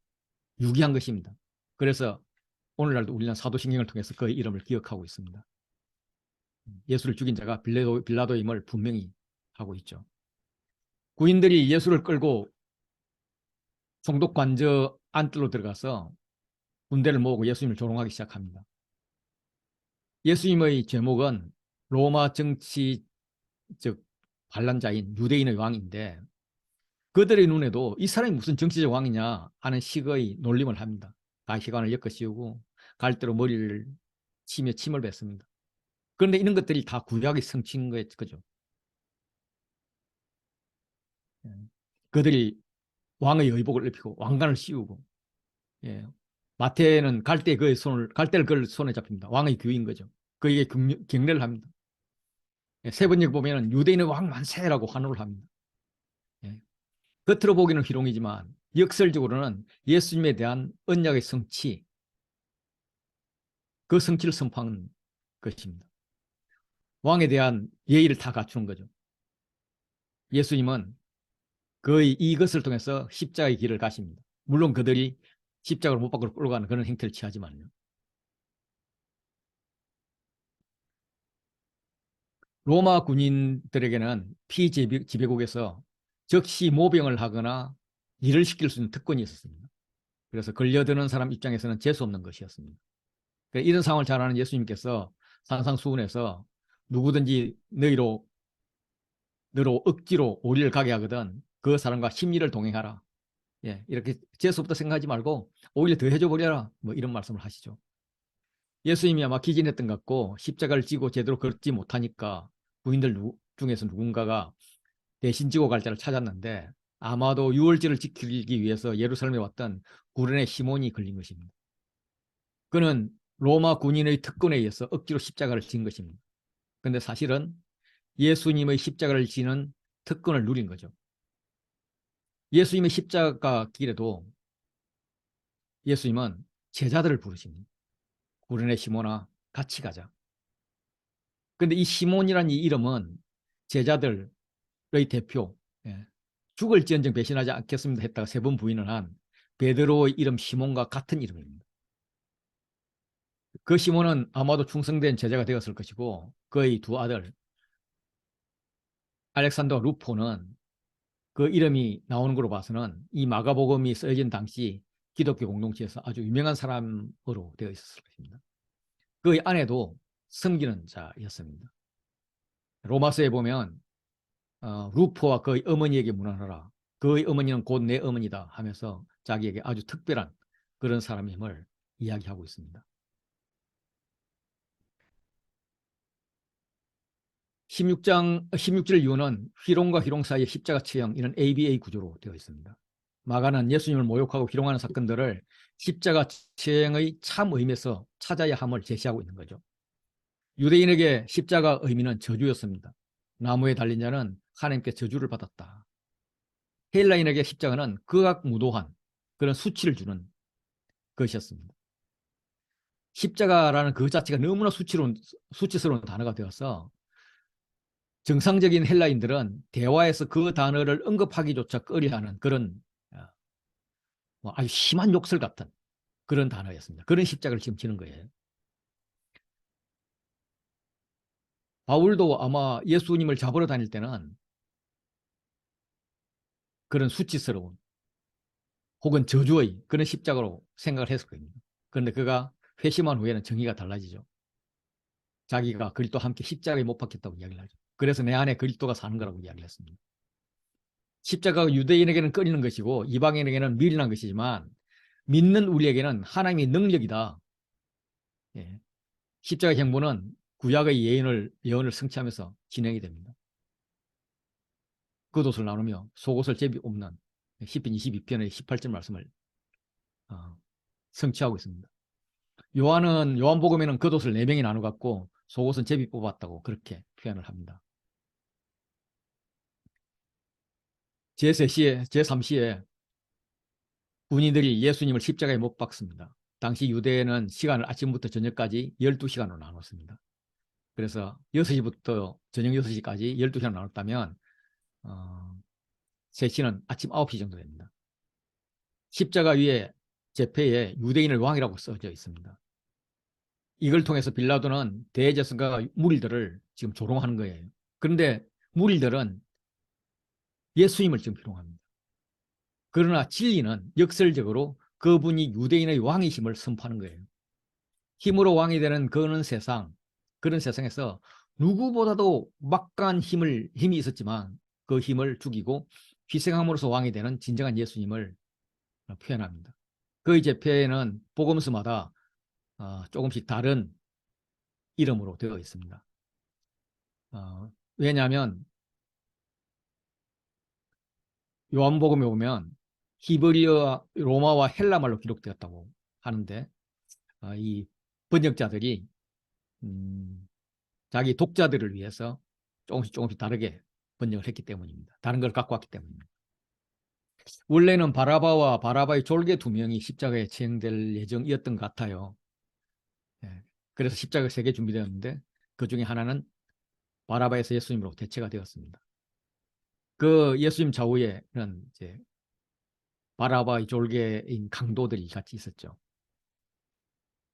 Speaker 1: 유기한 것입니다. 그래서 오늘날도 우리는 사도신경을 통해서 그의 이름을 기억하고 있습니다. 예수를 죽인 자가 빌라도임을 분명히 하고 있죠. 구인들이 예수를 끌고 총독 관저 안뜰로 들어가서 군대를 모으고 예수님을 조롱하기 시작합니다. 예수님의 제목은 로마 정치 즉 반란자인 유대인의 왕인데 그들의 눈에도 이 사람이 무슨 정치적 왕이냐 하는 식의 놀림을 합니다. 가시관을 엮어 씌우고 갈대로 머리를 치며 침을 뱉습니다. 그런데 이런 것들이 다 구약의 성취인 거죠. 그들이 왕의 의복을 입히고 왕관을 씌우고 예. 마태는 갈대를 그 손에 잡힙니다. 왕의 규인 거죠. 그에게 경례를 합니다. 예. 세 번째 보면 유대인의 왕 만세라고 환호를 합니다. 예. 겉으로 보기는 희롱이지만 역설적으로는 예수님에 대한 언약의 성취, 그 성취를 선포하는 것입니다. 왕에 대한 예의를 다 갖추는 거죠. 예수님은 거의 이것을 통해서 십자가의 길을 가십니다. 물론 그들이 십자가를 못 밖으로 끌고 가는 그런 행태를 취하지만요. 로마 군인들에게는 피지배국에서 즉시 모병을 하거나 일을 시킬 수 있는 특권이 있었습니다. 그래서 걸려드는 사람 입장에서는 재수 없는 것이었습니다. 이런 상황을 잘 아는 예수님께서 산상수훈에서 누구든지 너로 억지로 오리를 가게 하거든 그 사람과 심리를 동행하라. 예, 이렇게 재수 없다 생각하지 말고 오히려 더 해줘 버려라. 뭐 이런 말씀을 하시죠. 예수님이 아마 기진했던 것 같고 십자가를 지고 제대로 걷지 못하니까 부인들 중에서 누군가가 대신 지고 갈 자를 찾았는데 아마도 유월절을 지키기 위해서 예루살렘에 왔던 구레네 시몬이 걸린 것입니다. 그는 로마 군인의 특권에 의해서 억지로 십자가를 진 것입니다. 그런데 사실은 예수님의 십자가를 지는 특권을 누린 거죠. 예수님의 십자가 길에도 예수님은 제자들을 부르십니다. 구레네 시몬아 같이 가자. 그런데 이 시몬이라는 이 이름은 제자들의 대표, 예, 죽을지언정 배신하지 않겠습니다 했다가 세 번 부인을 한 베드로의 이름 시몬과 같은 이름입니다. 그 시몬은 아마도 충성된 제자가 되었을 것이고 그의 두 아들 알렉산더 루포는 그 이름이 나오는 걸로 봐서는 이 마가복음이 쓰여진 당시 기독교 공동체에서 아주 유명한 사람으로 되어 있었을 것입니다. 그의 아내도 섬기는 자였습니다. 로마서에 보면 루포와 그의 어머니에게 문안하라. 그의 어머니는 곧 내 어머니다 하면서 자기에게 아주 특별한 그런 사람임을 이야기하고 있습니다. 16절 이후는 희롱과 희롱 사이의 십자가 체형, 이런 ABA 구조로 되어 있습니다. 마가는 예수님을 모욕하고 희롱하는 사건들을 십자가 체형의 참 의미에서 찾아야 함을 제시하고 있는 거죠. 유대인에게 십자가 의미는 저주였습니다. 나무에 달린 자는 하나님께 저주를 받았다. 헬라인에게 십자가는 극악무도한 그런 수치를 주는 것이었습니다. 십자가라는 그 자체가 너무나 수치스러운 단어가 되어서 정상적인 헬라인들은 대화에서 그 단어를 언급하기조차 꺼려하는 그런 아주 심한 욕설 같은 그런 단어였습니다. 그런 십자가를 지금 지는 거예요. 바울도 아마 예수님을 잡으러 다닐 때는 그런 수치스러운 혹은 저주의 그런 십자가로 생각을 했을 겁니다. 그런데 그가 회심한 후에는 정의가 달라지죠. 자기가 그리스도와 함께 십자가에 못 박혔다고 이야기를 하죠. 그래서 내 안에 그리스도가 사는 거라고 이야기를 했습니다. 십자가가 유대인에게는 꺼리는 것이고 이방인에게는 미련한 것이지만 믿는 우리에게는 하나님의 능력이다. 예. 십자가 행보는 구약의 예언을 성취하면서 진행이 됩니다. 겉옷을 나누며 속옷을 제비 없는 시편 22편의 18절 말씀을 성취하고 있습니다. 요한복음에는 겉옷을 4명이 나눠 갖고 속옷은 제비 뽑았다고 그렇게 표현을 합니다. 제3시에 군인들이 예수님을 십자가에 못 박습니다. 당시 유대는 시간을 아침부터 저녁까지 12시간으로 나눴습니다. 그래서 6시부터 저녁 6시까지 12시간 나눴다면 3시는 아침 9시 정도 됩니다. 십자가 위에 제패에 유대인을 왕이라고 써져 있습니다. 이걸 통해서 빌라도는 대제사장과 무리들을 지금 조롱하는 거예요. 그런데 무리들은 예수님을 지금 희롱합니다. 그러나 진리는 역설적으로 그분이 유대인의 왕이심을 선포하는 거예요. 힘으로 왕이 되는 그런 세상에서 누구보다도 막강한 힘이 있었지만 그 힘을 죽이고 희생함으로써 왕이 되는 진정한 예수님을 표현합니다. 그의 제패에는 복음서마다 조금씩 다른 이름으로 되어 있습니다. 왜냐하면 요한복음에 보면 히브리어, 로마와 헬라말로 기록되었다고 하는데 이 번역자들이 자기 독자들을 위해서 조금씩 다르게 번역을 했기 때문입니다. 다른 걸 갖고 왔기 때문입니다. 원래는 바라바와 바라바의 졸개 2명이 십자가에 처형될 예정이었던 것 같아요. 예. 그래서 십자가 3개 준비되었는데 그 중에 하나는 바라바에서 예수님으로 대체가 되었습니다. 그 예수님 좌우에는 이제 바라바의 졸개인 강도들이 같이 있었죠.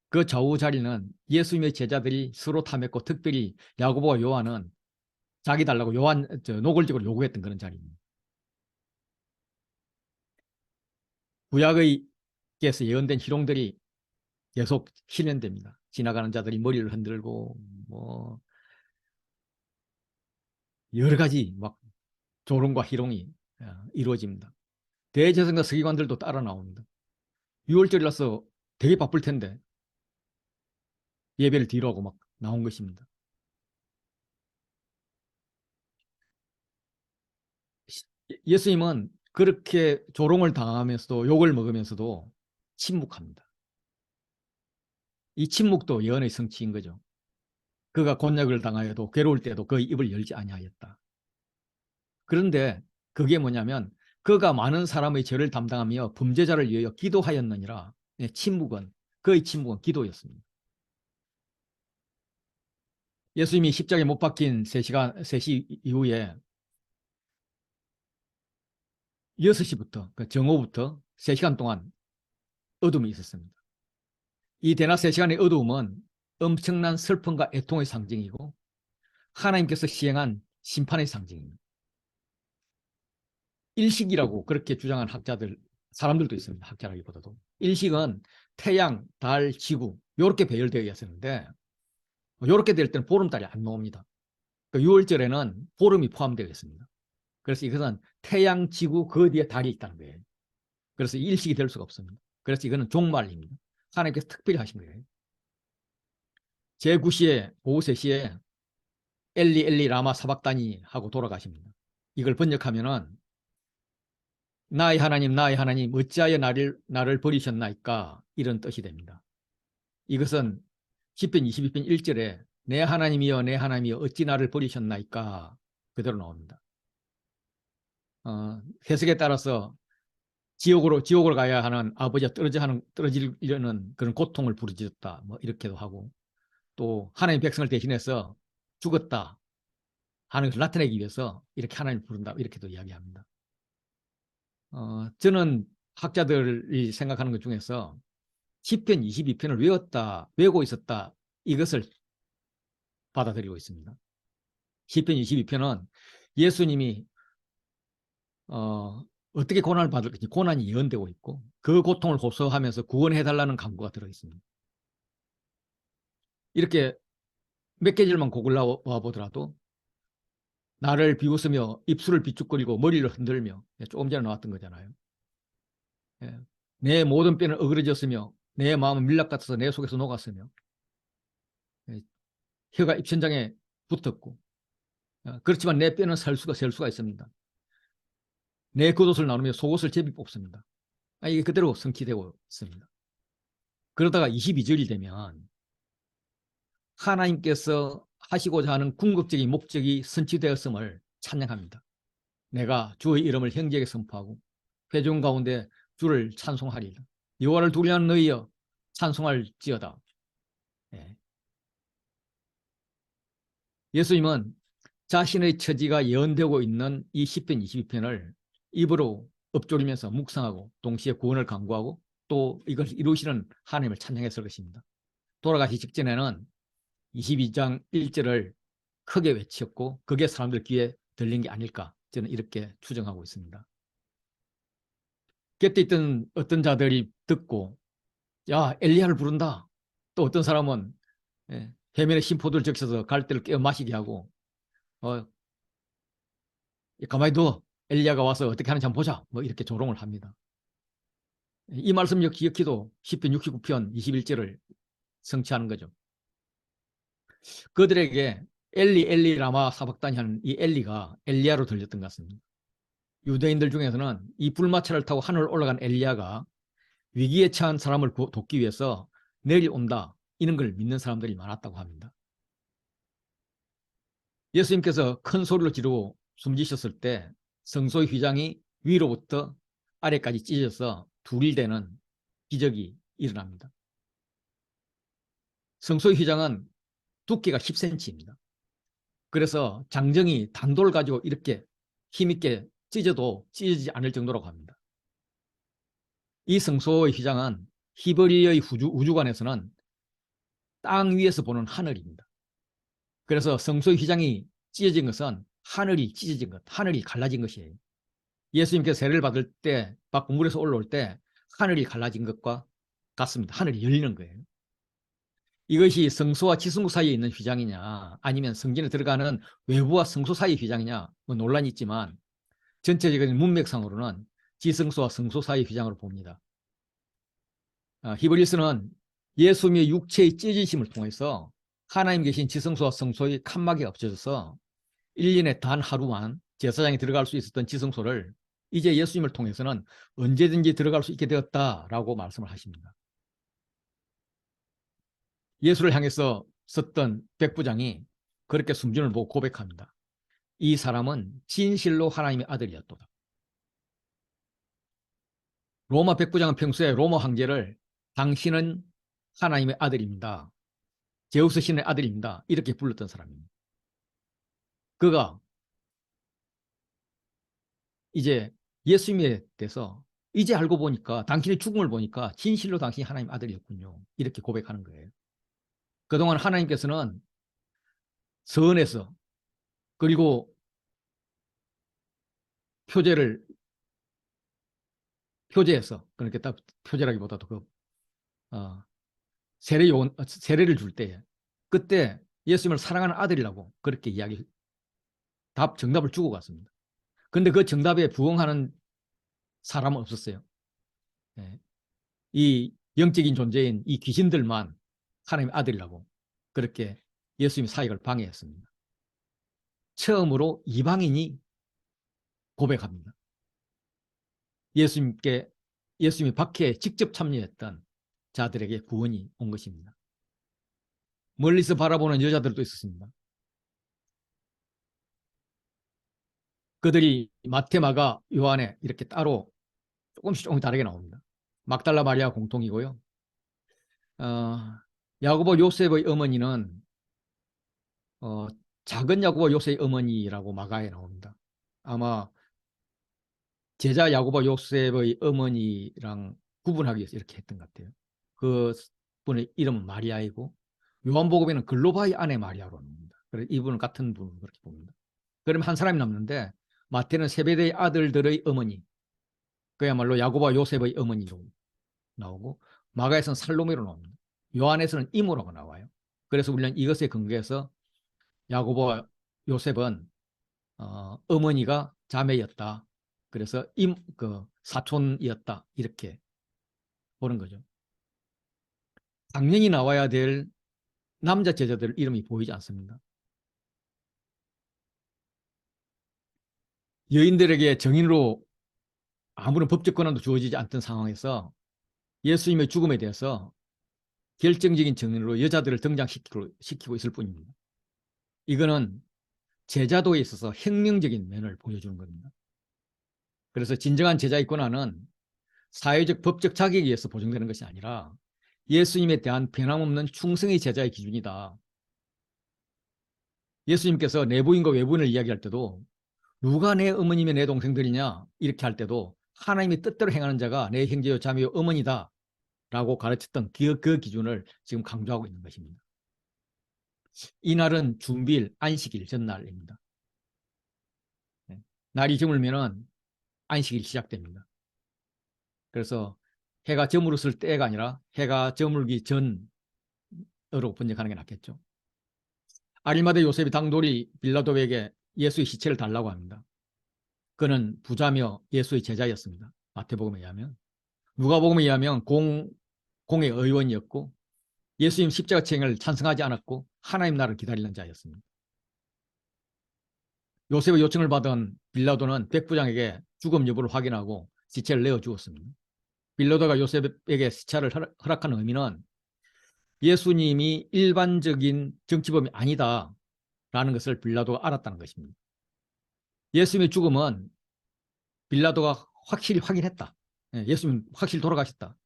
Speaker 1: 그 좌우 자리는 예수님의 제자들이 서로 탐했고 특별히 야고보와 요한은 자기 달라고 노골적으로 요구했던 그런 자리입니다. 구약의께서 예언된 희롱들이 계속 실현됩니다. 지나가는 자들이 머리를 흔들고 뭐 여러 가지 막 조롱과 희롱이 이루어집니다. 대제사장과 서기관들도 따라 나옵니다. 6월절이라서 되게 바쁠 텐데 예배를 뒤로 하고 막 나온 것입니다. 예수님은 그렇게 조롱을 당하면서도 욕을 먹으면서도 침묵합니다. 이 침묵도 예언의 성취인 거죠. 그가 곤욕을 당하여도 괴로울 때도 그의 입을 열지 아니하였다. 그런데 그게 뭐냐면 그가 많은 사람의 죄를 담당하며 범죄자를 위하여 기도하였느니라. 네, 그의 침묵은 기도였습니다. 예수님이 십자가에 못 박힌 3시 이후에 6시부터 그 정오부터 3시간 동안 어둠이 있었습니다. 이 대낮 3시간의 어두움은 엄청난 슬픔과 애통의 상징이고 하나님께서 시행한 심판의 상징입니다. 일식이라고 그렇게 주장한 사람들도 있습니다. 학자라기보다도. 일식은 태양, 달, 지구 이렇게 배열되어 있었는데 이렇게 될 때는 보름달이 안 나옵니다. 그 6월절에는 보름이 포함되어 있습니다. 그래서 이것은 태양, 지구, 그 뒤에 달이 있다는 거예요. 그래서 일식이 될 수가 없습니다. 그래서 이거는 종말입니다. 하나님께서 특별히 하신 거예요. 제9시에 오후 3시에 엘리 엘리 라마 사박다니 하고 돌아가십니다. 이걸 번역하면은 나의 하나님 어찌하여 나를 버리셨나이까 이런 뜻이 됩니다. 이것은 시편 22편 1절에 내 하나님이여 어찌 나를 버리셨나이까 그대로 나옵니다. 해석에 따라서 지옥으로 가야 하는 아버지가 떨어지려는 그런 고통을 부르짖었다 뭐 이렇게도 하고 또 하나님 백성을 대신해서 죽었다 하는 것을 나타내기 위해서 이렇게 하나님을 부른다 이렇게도 이야기합니다. 저는 학자들이 생각하는 것 중에서 시편 22편을 외우고 있었다 이것을 받아들이고 있습니다. 시편 22편은 예수님이 어떻게 고난을 받을 건지 고난이 예언되고 있고 그 고통을 호소하면서 구원해달라는 간구가 들어있습니다. 이렇게 몇 계절만 고글러 와 보더라도 나를 비웃으며 입술을 비축거리고 머리를 흔들며 조금 전에 나왔던 거잖아요. 내 모든 뼈는 어그러졌으며 내 마음은 밀랍 같아서 내 속에서 녹았으며 혀가 입천장에 붙었고 그렇지만 내 뼈는 셀 수가 있습니다. 내 겉옷을 나누며 속옷을 제비 뽑습니다. 이게 그대로 성취되고 있습니다. 그러다가 22절이 되면 하나님께서 하시고자 하는 궁극적인 목적이 성취되었음을 찬양합니다. 내가 주의 이름을 형제에게 선포하고 회중 가운데 주를 찬송하리라. 여호와를 두려워하는 너희여 찬송할지어다. 예수님은 자신의 처지가 예언되고 있는 이 시편 22편을 입으로 읊조리면서 묵상하고 동시에 구원을 간구하고 또 이것을 이루시는 하나님을 찬양했을 것입니다. 돌아가시 직전에는 22장 1절을 크게 외쳤고 그게 사람들 귀에 들린 게 아닐까 저는 이렇게 추정하고 있습니다. 곁에 있던 어떤 자들이 듣고 야 엘리야를 부른다. 또 어떤 사람은 해면에 심포도를 적셔서 갈대를 깨어 마시게 하고 가만히 둬 엘리야가 와서 어떻게 하는지 한번 보자 뭐 이렇게 조롱을 합니다. 이 말씀 기억히도 시편 69편 21절을 성취하는 거죠. 그들에게 엘리 라마 사박다니 하는 이 엘리가 엘리야로 들렸던 것 같습니다. 유대인들 중에서는 이 불마차를 타고 하늘 올라간 엘리야가 위기에 처한 사람을 돕기 위해서 내려온다 이런 걸 믿는 사람들이 많았다고 합니다. 예수님께서 큰 소리로 지르고 숨지셨을 때 성소의 휘장이 위로부터 아래까지 찢어져서 둘이 되는 기적이 일어납니다. 성소의 휘장은 두께가 10cm입니다. 그래서 장정이 단돌 가지고 이렇게 힘있게 찢어도 찢어지지 않을 정도라고 합니다. 이 성소의 휘장은 히브리의 우주관에서는 땅 위에서 보는 하늘입니다. 그래서 성소의 휘장이 찢어진 것은 하늘이 찢어진 것, 하늘이 갈라진 것이에요. 예수님께서 세례를 받을 때, 물에서 올라올 때 하늘이 갈라진 것과 같습니다. 하늘이 열리는 거예요. 이것이 성소와 지성소 사이에 있는 휘장이냐 아니면 성전에 들어가는 외부와 성소 사이의 휘장이냐 뭐 논란이 있지만 전체적인 문맥상으로는 지성소와 성소 사이의 휘장으로 봅니다. 히브리서는 예수님의 육체의 찢어짐을 통해서 하나님 계신 지성소와 성소의 칸막이 없어져서 1년에 단 하루만 제사장이 들어갈 수 있었던 지성소를 이제 예수님을 통해서는 언제든지 들어갈 수 있게 되었다라고 말씀을 하십니다. 예수를 향해서 썼던 백부장이 그렇게 숨짐을 보고 고백합니다. 이 사람은 진실로 하나님의 아들이었도다. 로마 백부장은 평소에 로마 황제를 당신은 하나님의 아들입니다. 제우스 신의 아들입니다. 이렇게 불렀던 사람입니다. 그가 이제 예수님에 대해서 이제 알고 보니까 당신의 죽음을 보니까 진실로 당신이 하나님 아들이었군요. 이렇게 고백하는 거예요. 그동안 하나님께서는 선에서 그리고 표제를 표제에서 그렇게 딱 표제라기보다도 그 어, 세례를 줄 때 그때 예수님을 사랑하는 아들이라고 그렇게 정답을 주고 갔습니다. 근데 그 정답에 부응하는 사람은 없었어요. 예. 이 영적인 존재인 이 귀신들만 하나님의 아들이라고 그렇게 예수님의 사역을 방해했습니다. 처음으로 이방인이 고백합니다. 예수님이 박해에 직접 참여했던 자들에게 구원이 온 것입니다. 멀리서 바라보는 여자들도 있었습니다. 그들이 마태, 마가, 요한에 이렇게 따로 조금 다르게 나옵니다. 막달라 마리아 공통이고요. 어, 야고보 요셉의 어머니는 어, 작은 야고보 요셉의 어머니라고 마가에 나옵니다. 아마 제자 야고보 요셉의 어머니랑 구분하기 위해서 이렇게 했던 것 같아요. 그 분의 이름은 마리아이고 요한복음에는 글로바의 아내 마리아로 나옵니다. 그래서 이분은 같은 분으로 그렇게 봅니다. 그러면 한 사람이 남는데 마태는 세베대의 아들들의 어머니, 그야말로 야고보와 요셉의 어머니로 나오고 마가에서는 살로메로 나옵니다. 요한에서는 이모라고 나와요. 그래서 우리는 이것에 근거해서 야고보와 요셉은 어머니가 자매였다. 그래서 사촌이었다. 이렇게 보는 거죠. 당연히 나와야 될 남자 제자들 이름이 보이지 않습니다. 여인들에게 정인으로 아무런 법적 권한도 주어지지 않던 상황에서 예수님의 죽음에 대해서 결정적인 정인으로 여자들을 등장시키고 있을 뿐입니다. 이거는 제자도에 있어서 혁명적인 면을 보여주는 겁니다. 그래서 진정한 제자의 권한은 사회적 법적 자격에 의해서 보증되는 것이 아니라 예수님에 대한 변함없는 충성의 제자의 기준이다. 예수님께서 내부인과 외부인을 이야기할 때도 누가 내 어머님이 내 동생들이냐 이렇게 할 때도 하나님의 뜻대로 행하는 자가 내 형제요 자매요 어머니다 라고 가르쳤던 그 기준을 지금 강조하고 있는 것입니다. 이날은 준비일 안식일 전날입니다. 날이 저물면 안식일 시작됩니다. 그래서 해가 저물었을 때가 아니라 해가 저물기 전으로 번역하는 게 낫겠죠. 아리마대 요셉이 당돌이 빌라도에게 예수의 시체를 달라고 합니다. 그는 부자며 예수의 제자였습니다. 마태복음에 의하면. 누가복음에 의하면 공의 의원이었고 예수님 십자가 체행을 찬성하지 않았고 하나님 나라를 기다리는 자였습니다. 요셉의 요청을 받은 빌라도는 백부장에게 죽음 여부를 확인하고 시체를 내어주었습니다. 빌라도가 요셉에게 시체를 허락한 의미는 예수님이 일반적인 정치범이 아니다라는 것을 빌라도가 알았다는 것입니다. 예수님의 죽음은 빌라도가 확실히 확인했다. 예수님 확실히 돌아가셨다.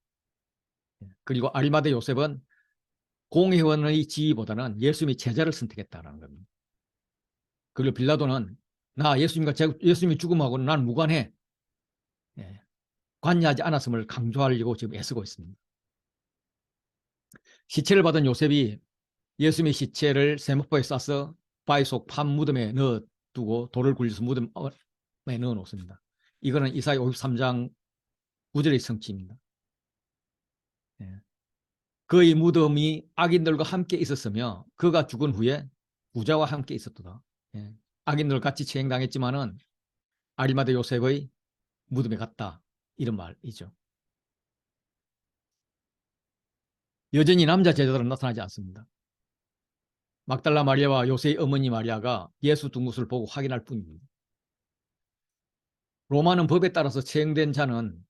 Speaker 1: 그리고 아리마대 요셉은 공회원의 지위보다는 예수님의 제자를 선택했다는 겁니다. 그리고 빌라도는 예수님이 죽음하고는 난 무관해. 관여하지 않았음을 강조하려고 지금 애쓰고 있습니다. 시체를 받은 요셉이 예수님의 시체를 세목바에 싸서 바위 속 판 무덤에 넣어두고 돌을 굴려서 무덤에 넣어 놓습니다. 이거는 이사야 53장 9절의 성취입니다. 그의 무덤이 악인들과 함께 있었으며 그가 죽은 후에 부자와 함께 있었도다. 악인들 같이 체행당했지만은 아리마대 요셉의 무덤에 갔다. 이런 말이죠. 여전히 남자 제자들은 나타나지 않습니다. 막달라 마리아와 요셉의 어머니 마리아가 예수 둔 것을 보고 확인할 뿐입니다. 로마는 법에 따라서 체행된 자는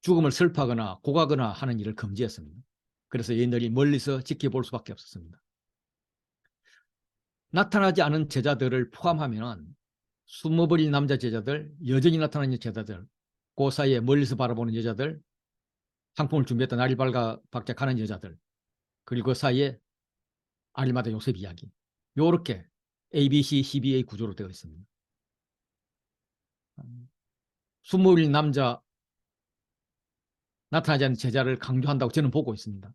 Speaker 1: 죽음을 슬퍼하거나 고가거나 하는 일을 금지했습니다. 그래서 여인들이 멀리서 지켜볼 수밖에 없었습니다. 나타나지 않은 제자들을 포함하면 숨어버린 남자 제자들, 여전히 나타나는 제자들, 그 사이에 멀리서 바라보는 여자들, 상품을 준비했던 날이 밝아 박작하는 여자들, 그리고 그 사이에 아릴마다 요셉 이야기. 요렇게 ABC, CBA 구조로 되어 있습니다. 숨어버린 남자, 나타나지 않는 제자를 강조한다고 저는 보고 있습니다.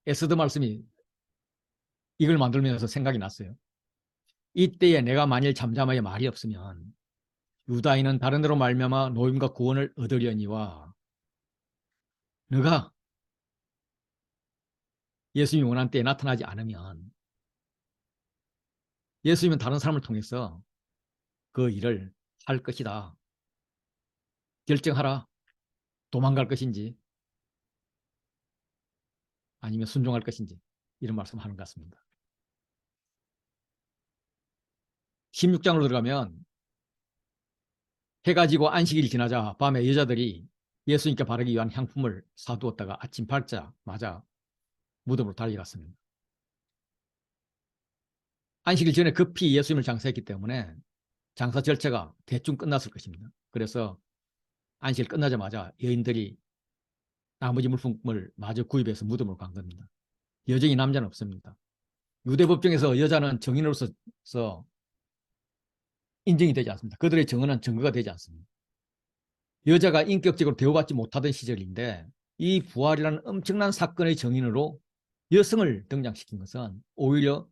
Speaker 1: 에스더 말씀이 이걸 만들면서 생각이 났어요. 이때에 내가 만일 잠잠하여 말이 없으면 유다인은 다른 데로 말미암아 노임과 구원을 얻으려니와 너가 예수님이 원한 때에 나타나지 않으면 예수님은 다른 사람을 통해서 그 일을 할 것이다. 결정하라. 도망갈 것인지 아니면 순종할 것인지 이런 말씀을 하는 것 같습니다. 16장으로 들어가면 해가 지고 안식일이 지나자 밤에 여자들이 예수님께 바르기 위한 향품을 사두었다가 아침 밝자마자 무덤으로 달려갔습니다. 안식일 전에 급히 예수님을 장사했기 때문에 장사 절차가 대충 끝났을 것입니다. 그래서 안식일 끝나자마자 여인들이 나머지 물품을 마저 구입해서 무덤으로 간 겁니다. 여정이 남자는 없습니다. 유대 법정에서 여자는 정인으로서 인정이 되지 않습니다. 그들의 정언은 증거가 되지 않습니다. 여자가 인격적으로 대우받지 못하던 시절인데 이 부활이라는 엄청난 사건의 정인으로 여성을 등장시킨 것은 오히려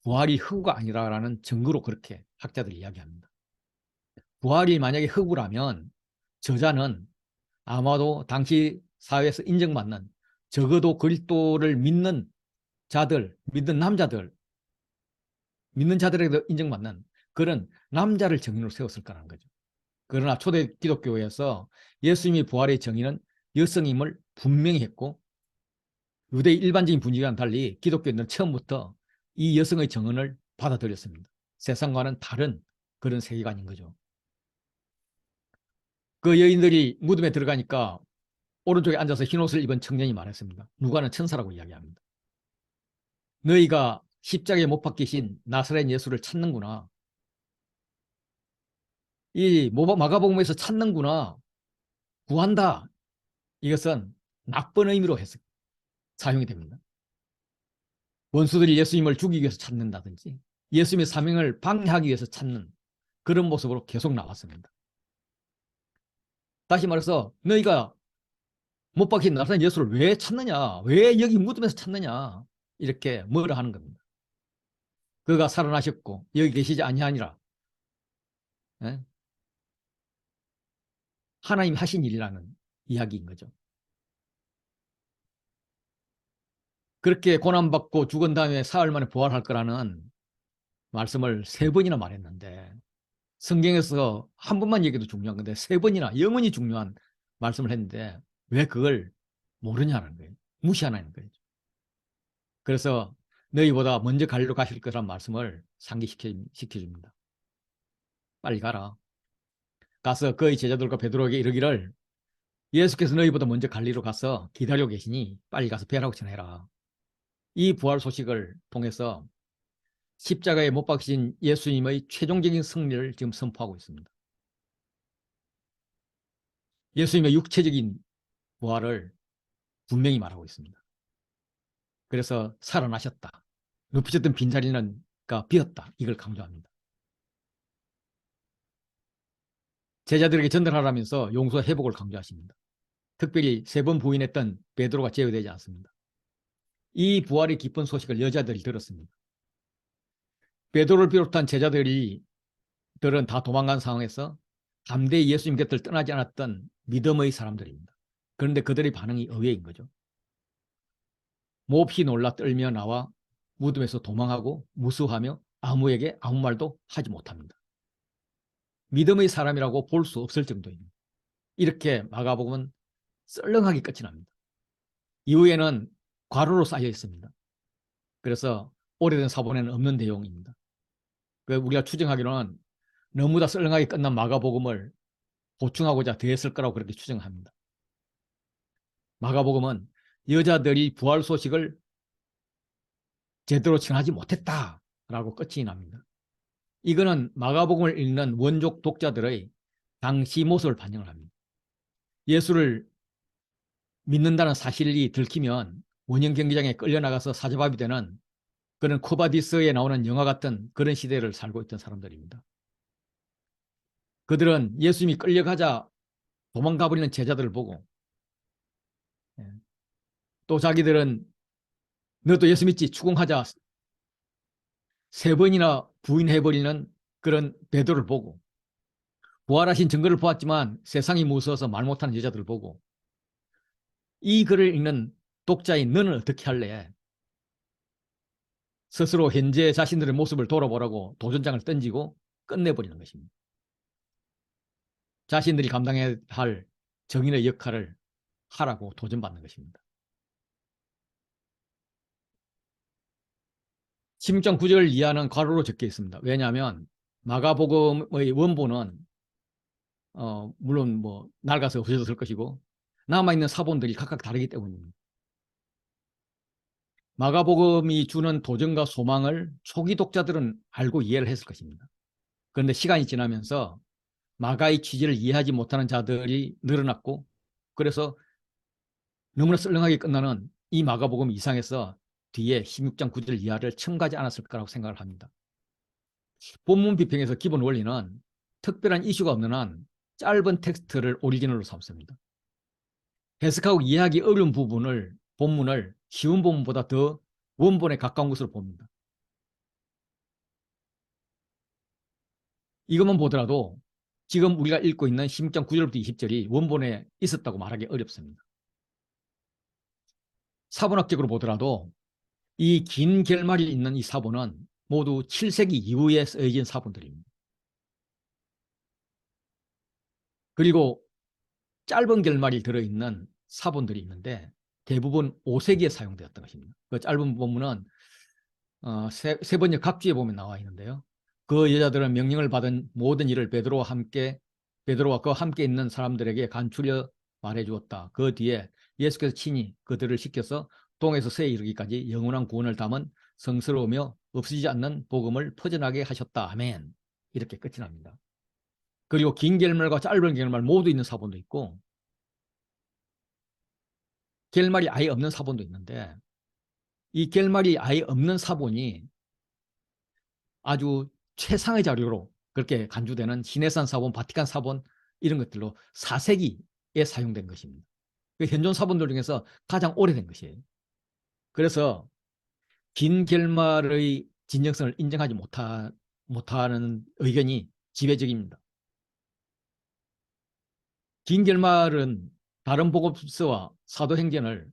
Speaker 1: 부활이 흑우가 아니라는 증거로 그렇게 학자들이 이야기합니다. 부활이 만약에 흑우라면 저자는 아마도 당시 사회에서 인정받는 적어도 그리스도를 믿는 자들, 믿는 남자들, 믿는 자들에게도 인정받는 그런 남자를 정인으로 세웠을 거라는 거죠. 그러나 초대 기독교에서 예수님의 부활의 정의는 여성임을 분명히 했고 유대 일반적인 분위기와는 달리 기독교인들은 처음부터 이 여성의 정언을 받아들였습니다. 세상과는 다른 그런 세계관인 거죠. 그 여인들이 무덤에 들어가니까 오른쪽에 앉아서 흰옷을 입은 청년이 말했습니다. 누가는 천사라고 이야기합니다. 너희가 십자가에 못 박히신 나사렛 예수를 찾는구나. 이 마가복음에서 찾는구나. 구한다. 이것은 나쁜 의미로 해서 사용이 됩니다. 원수들이 예수님을 죽이기 위해서 찾는다든지 예수님의 사명을 방해하기 위해서 찾는 그런 모습으로 계속 나왔습니다. 다시 말해서 너희가 못 박힌 나사렛 예수를 왜 찾느냐? 왜 여기 무덤에서 찾느냐? 이렇게 뭐라 하는 겁니다. 그가 살아나셨고 여기 계시지 아니하니라. 예? 하나님이 하신 일이라는 이야기인 거죠. 그렇게 고난받고 죽은 다음에 사흘 만에 부활할 거라는 말씀을 3번이나 말했는데 성경에서 한 번만 얘기해도 중요한 건데 3번이나 영원히 중요한 말씀을 했는데 왜 그걸 모르냐는 거예요. 무시하는 거예요. 그래서 너희보다 먼저 갈리로 가실 거란 말씀을 상기시켜줍니다. 빨리 가라. 가서 그의 제자들과 베드로에게 이르기를 예수께서 너희보다 먼저 갈리로 가서 기다리고 계시니 빨리 가서 배라고 전해라. 이 부활 소식을 통해서 십자가에 못 박히신 예수님의 최종적인 승리를 지금 선포하고 있습니다. 예수님의 육체적인 부활을 분명히 말하고 있습니다. 그래서 살아나셨다. 눕히셨던 빈자리는 비었다. 이걸 강조합니다. 제자들에게 전달하라면서 용서 회복을 강조하십니다. 특별히 3번 부인했던 베드로가 제외되지 않습니다. 이 부활의 기쁜 소식을 여자들이 들었습니다. 베드로를 비롯한 제자들은 다 도망간 상황에서 담대히 예수님 곁을 떠나지 않았던 믿음의 사람들입니다. 그런데 그들의 반응이 의외인 거죠. 몹시 놀라 떨며 나와 무덤에서 도망하고 무수하며 아무에게 아무 말도 하지 못합니다. 믿음의 사람이라고 볼 수 없을 정도입니다. 이렇게 마가복음은 썰렁하게 끝이 납니다. 이후에는 괄호로 쌓여 있습니다. 그래서 오래된 사본에는 없는 내용입니다. 우리가 추정하기로는 너무나 썰렁하게 끝난 마가복음을 보충하고자 더했을 거라고 그렇게 추정합니다. 마가복음은 여자들이 부활 소식을 제대로 전하지 못했다라고 끝이 납니다. 이거는 마가복음을 읽는 원족 독자들의 당시 모습을 반영을 합니다. 예수를 믿는다는 사실이 들키면 원형 경기장에 끌려나가서 사자밥이 되는 그런 코바디스에 나오는 영화 같은 그런 시대를 살고 있던 사람들입니다. 그들은 예수님이 끌려가자 도망가 버리는 제자들을 보고 또 자기들은 너도 예수 믿지 추궁하자 세 번이나 부인해버리는 그런 베드로를 보고 부활하신 증거를 보았지만 세상이 무서워서 말 못하는 여자들을 보고 이 글을 읽는 독자인 너는 어떻게 할래? 스스로 현재 자신들의 모습을 돌아보라고 도전장을 던지고 끝내버리는 것입니다. 자신들이 감당해야 할 정인의 역할을 하라고 도전받는 것입니다. 16.9절 이하는 괄호로 적혀 있습니다. 왜냐하면 마가복음의 원본은 물론 뭐 낡아서 없어졌을 것이고 남아있는 사본들이 각각 다르기 때문입니다. 마가복음이 주는 도전과 소망을 초기 독자들은 알고 이해를 했을 것입니다. 그런데 시간이 지나면서 마가의 취지를 이해하지 못하는 자들이 늘어났고 그래서 너무나 썰렁하게 끝나는 이 마가복음 이상에서 뒤에 16장 9절 이하를 첨가하지 않았을 거라고 생각을 합니다. 본문 비평에서 기본 원리는 특별한 이슈가 없는 한 짧은 텍스트를 오리지널로 삼습니다. 해석하고 이해하기 어려운 본문을 쉬운 본문보다 더 원본에 가까운 것으로 봅니다. 이것만 보더라도 지금 우리가 읽고 있는 16.9절부터 20절이 원본에 있었다고 말하기 어렵습니다. 사본학적으로 보더라도 이 긴 결말이 있는 이 사본은 모두 7세기 이후에 쓰여진 사본들입니다. 그리고 짧은 결말이 들어있는 사본들이 있는데 대부분 5세기에 사용되었던 것입니다. 그 짧은 본문은 세 번째 각주에 보면 나와 있는데요. 그 여자들은 명령을 받은 모든 일을 베드로와 그 함께 있는 사람들에게 간추려 말해주었다. 그 뒤에 예수께서 친히 그들을 시켜서 동에서 서에 이르기까지 영원한 구원을 담은 성스러우며 없어지지 않는 복음을 퍼져나게 하셨다. 아멘. 이렇게 끝이 납니다. 그리고 긴 결말과 짧은 결말 모두 있는 사본도 있고 결말이 아예 없는 사본도 있는데 이 결말이 아예 없는 사본이 아주 최상의 자료로 그렇게 간주되는 시내산 사본, 바티칸 사본 이런 것들로 4세기에 사용된 것입니다. 현존 사본들 중에서 가장 오래된 것이에요. 그래서 긴 결말의 진정성을 인정하지 못하는 의견이 지배적입니다. 긴 결말은 다른 복음서와 사도행전을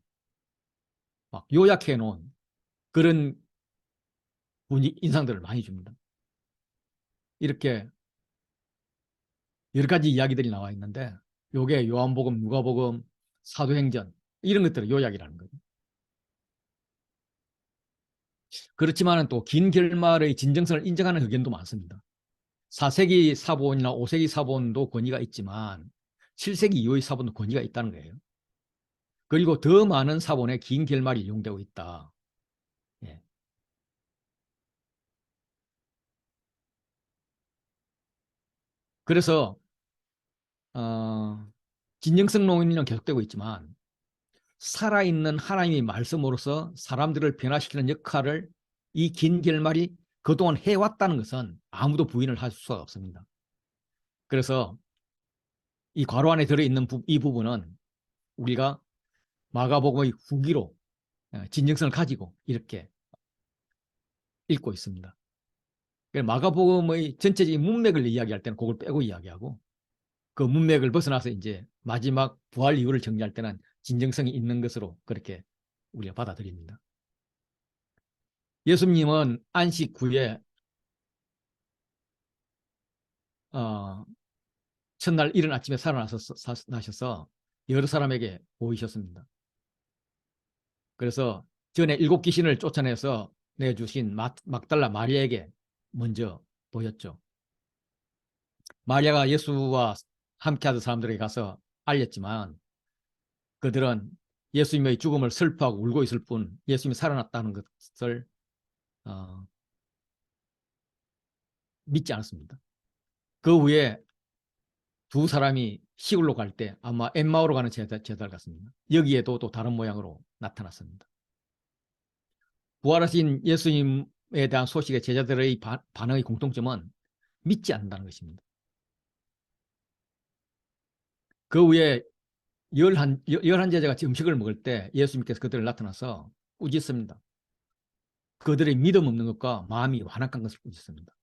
Speaker 1: 막 요약해 놓은 그런 인상들을 많이 줍니다. 이렇게 여러 가지 이야기들이 나와 있는데 요게 요한복음, 누가복음, 사도행전 이런 것들을 요약이라는 거죠. 그렇지만 또 긴 결말의 진정성을 인정하는 의견도 많습니다. 4세기 사본이나 5세기 사본도 권위가 있지만 7세기 이후의 사본도 권위가 있다는 거예요. 그리고 더 많은 사본에 긴 결말이 이용되고 있다. 예. 그래서 진정성 논의는 계속되고 있지만 살아있는 하나님의 말씀으로서 사람들을 변화시키는 역할을 이 긴 결말이 그동안 해왔다는 것은 아무도 부인을 할 수가 없습니다. 그래서 이 괄호 안에 들어있는 이 부분은 우리가 마가복음의 후기로 진정성을 가지고 이렇게 읽고 있습니다. 마가복음의 전체적인 문맥을 이야기할 때는 그걸 빼고 이야기하고 그 문맥을 벗어나서 이제 마지막 부활 이유를 정리할 때는 진정성이 있는 것으로 그렇게 우리가 받아들입니다. 예수님은 안식 후에 첫날 이른 아침에 살아나셔서 여러 사람에게 보이셨습니다. 그래서 전에 7귀신을 쫓아내서 내주신 막달라 마리아에게 먼저 보였죠. 마리아가 예수와 함께하던 사람들에게 가서 알렸지만 그들은 예수님의 죽음을 슬퍼하고 울고 있을 뿐 예수님이 살아났다는 것을 어, 믿지 않았습니다. 그 후에 두 사람이 시골로 갈 때 아마 엠마오로 가는 제달 같습니다. 여기에도 또 다른 모양으로 나타났습니다. 부활하신 예수님에 대한 소식에 제자들의 반응의 공통점은 믿지 않는다는 것입니다. 그 후에 열한 제자가 음식을 먹을 때 예수님께서 그들을 나타나서 꾸짖습니다. 그들의 믿음 없는 것과 마음이 완악한 것을 꾸짖습니다.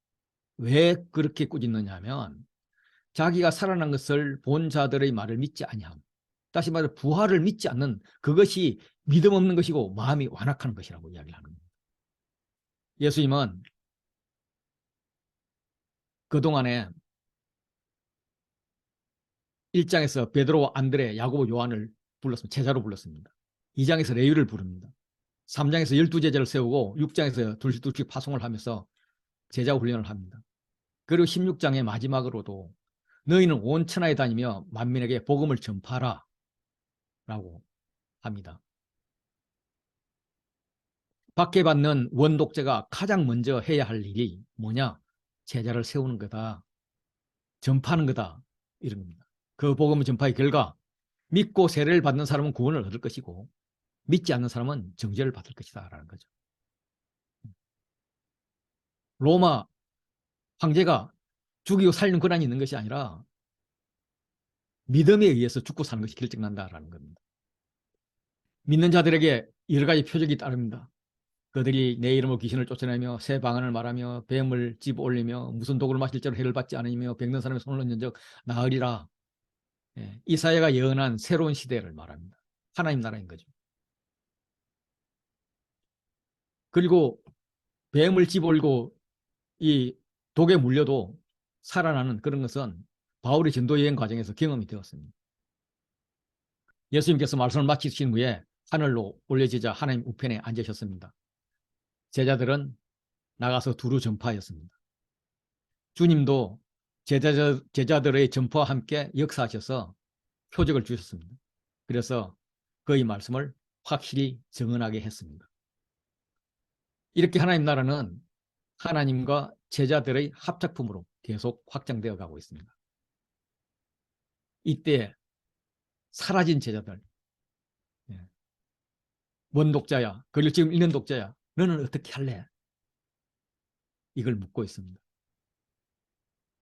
Speaker 1: 왜 그렇게 꾸짖느냐 하면 자기가 살아난 것을 본 자들의 말을 믿지 아니함. 다시 말해 부활을 믿지 않는 그것이 믿음 없는 것이고 마음이 완악한 것이라고 이야기를 하는 겁니다. 예수님은 그동안에 1장에서 베드로, 안드레, 야고보, 요한을 불렀습니다. 제자로 불렀습니다. 2장에서 레위를 부릅니다. 3장에서 12제자를 세우고 6장에서 둘씩 파송을 하면서 제자 훈련을 합니다. 그리고 16장의 마지막으로도 너희는 온 천하에 다니며 만민에게 복음을 전파하라 라고 합니다. 박해받는 원독자가 가장 먼저 해야 할 일이 뭐냐? 제자를 세우는 거다. 전파하는 거다. 이런 겁니다. 그 복음 전파의 결과 믿고 세례를 받는 사람은 구원을 얻을 것이고 믿지 않는 사람은 정죄를 받을 것이다 라는 거죠. 로마 황제가 죽이고 살리는 권한이 있는 것이 아니라 믿음에 의해서 죽고 사는 것이 결정난다라는 겁니다. 믿는 자들에게 여러 가지 표적이 따릅니다. 그들이 내 이름으로 귀신을 쫓아내며 새 방언을 말하며 뱀을 집어 올리며 무슨 독을 마실 자로 해를 받지 않으며 병든 사람의 손을 얹은 적 나으리라. 예, 이사야가 예언한 새로운 시대를 말합니다. 하나님 나라인 거죠. 그리고 뱀을 집어올고 이 독에 물려도 살아나는 그런 것은 바울의 전도 여행 과정에서 경험이 되었습니다. 예수님께서 말씀을 마치신 후에 하늘로 올려지자 하나님 우편에 앉으셨습니다. 제자들은 나가서 두루 전파하였습니다. 주님도 제자들의 전파와 함께 역사하셔서 표적을 주셨습니다. 그래서 그의 말씀을 확실히 정언하게 했습니다. 이렇게 하나님 나라는 하나님과 제자들의 합작품으로 계속 확장되어 가고 있습니다. 이때 사라진 제자들, 원독자야, 그리고 지금 읽는 독자야, 너는 어떻게 할래? 이걸 묻고 있습니다.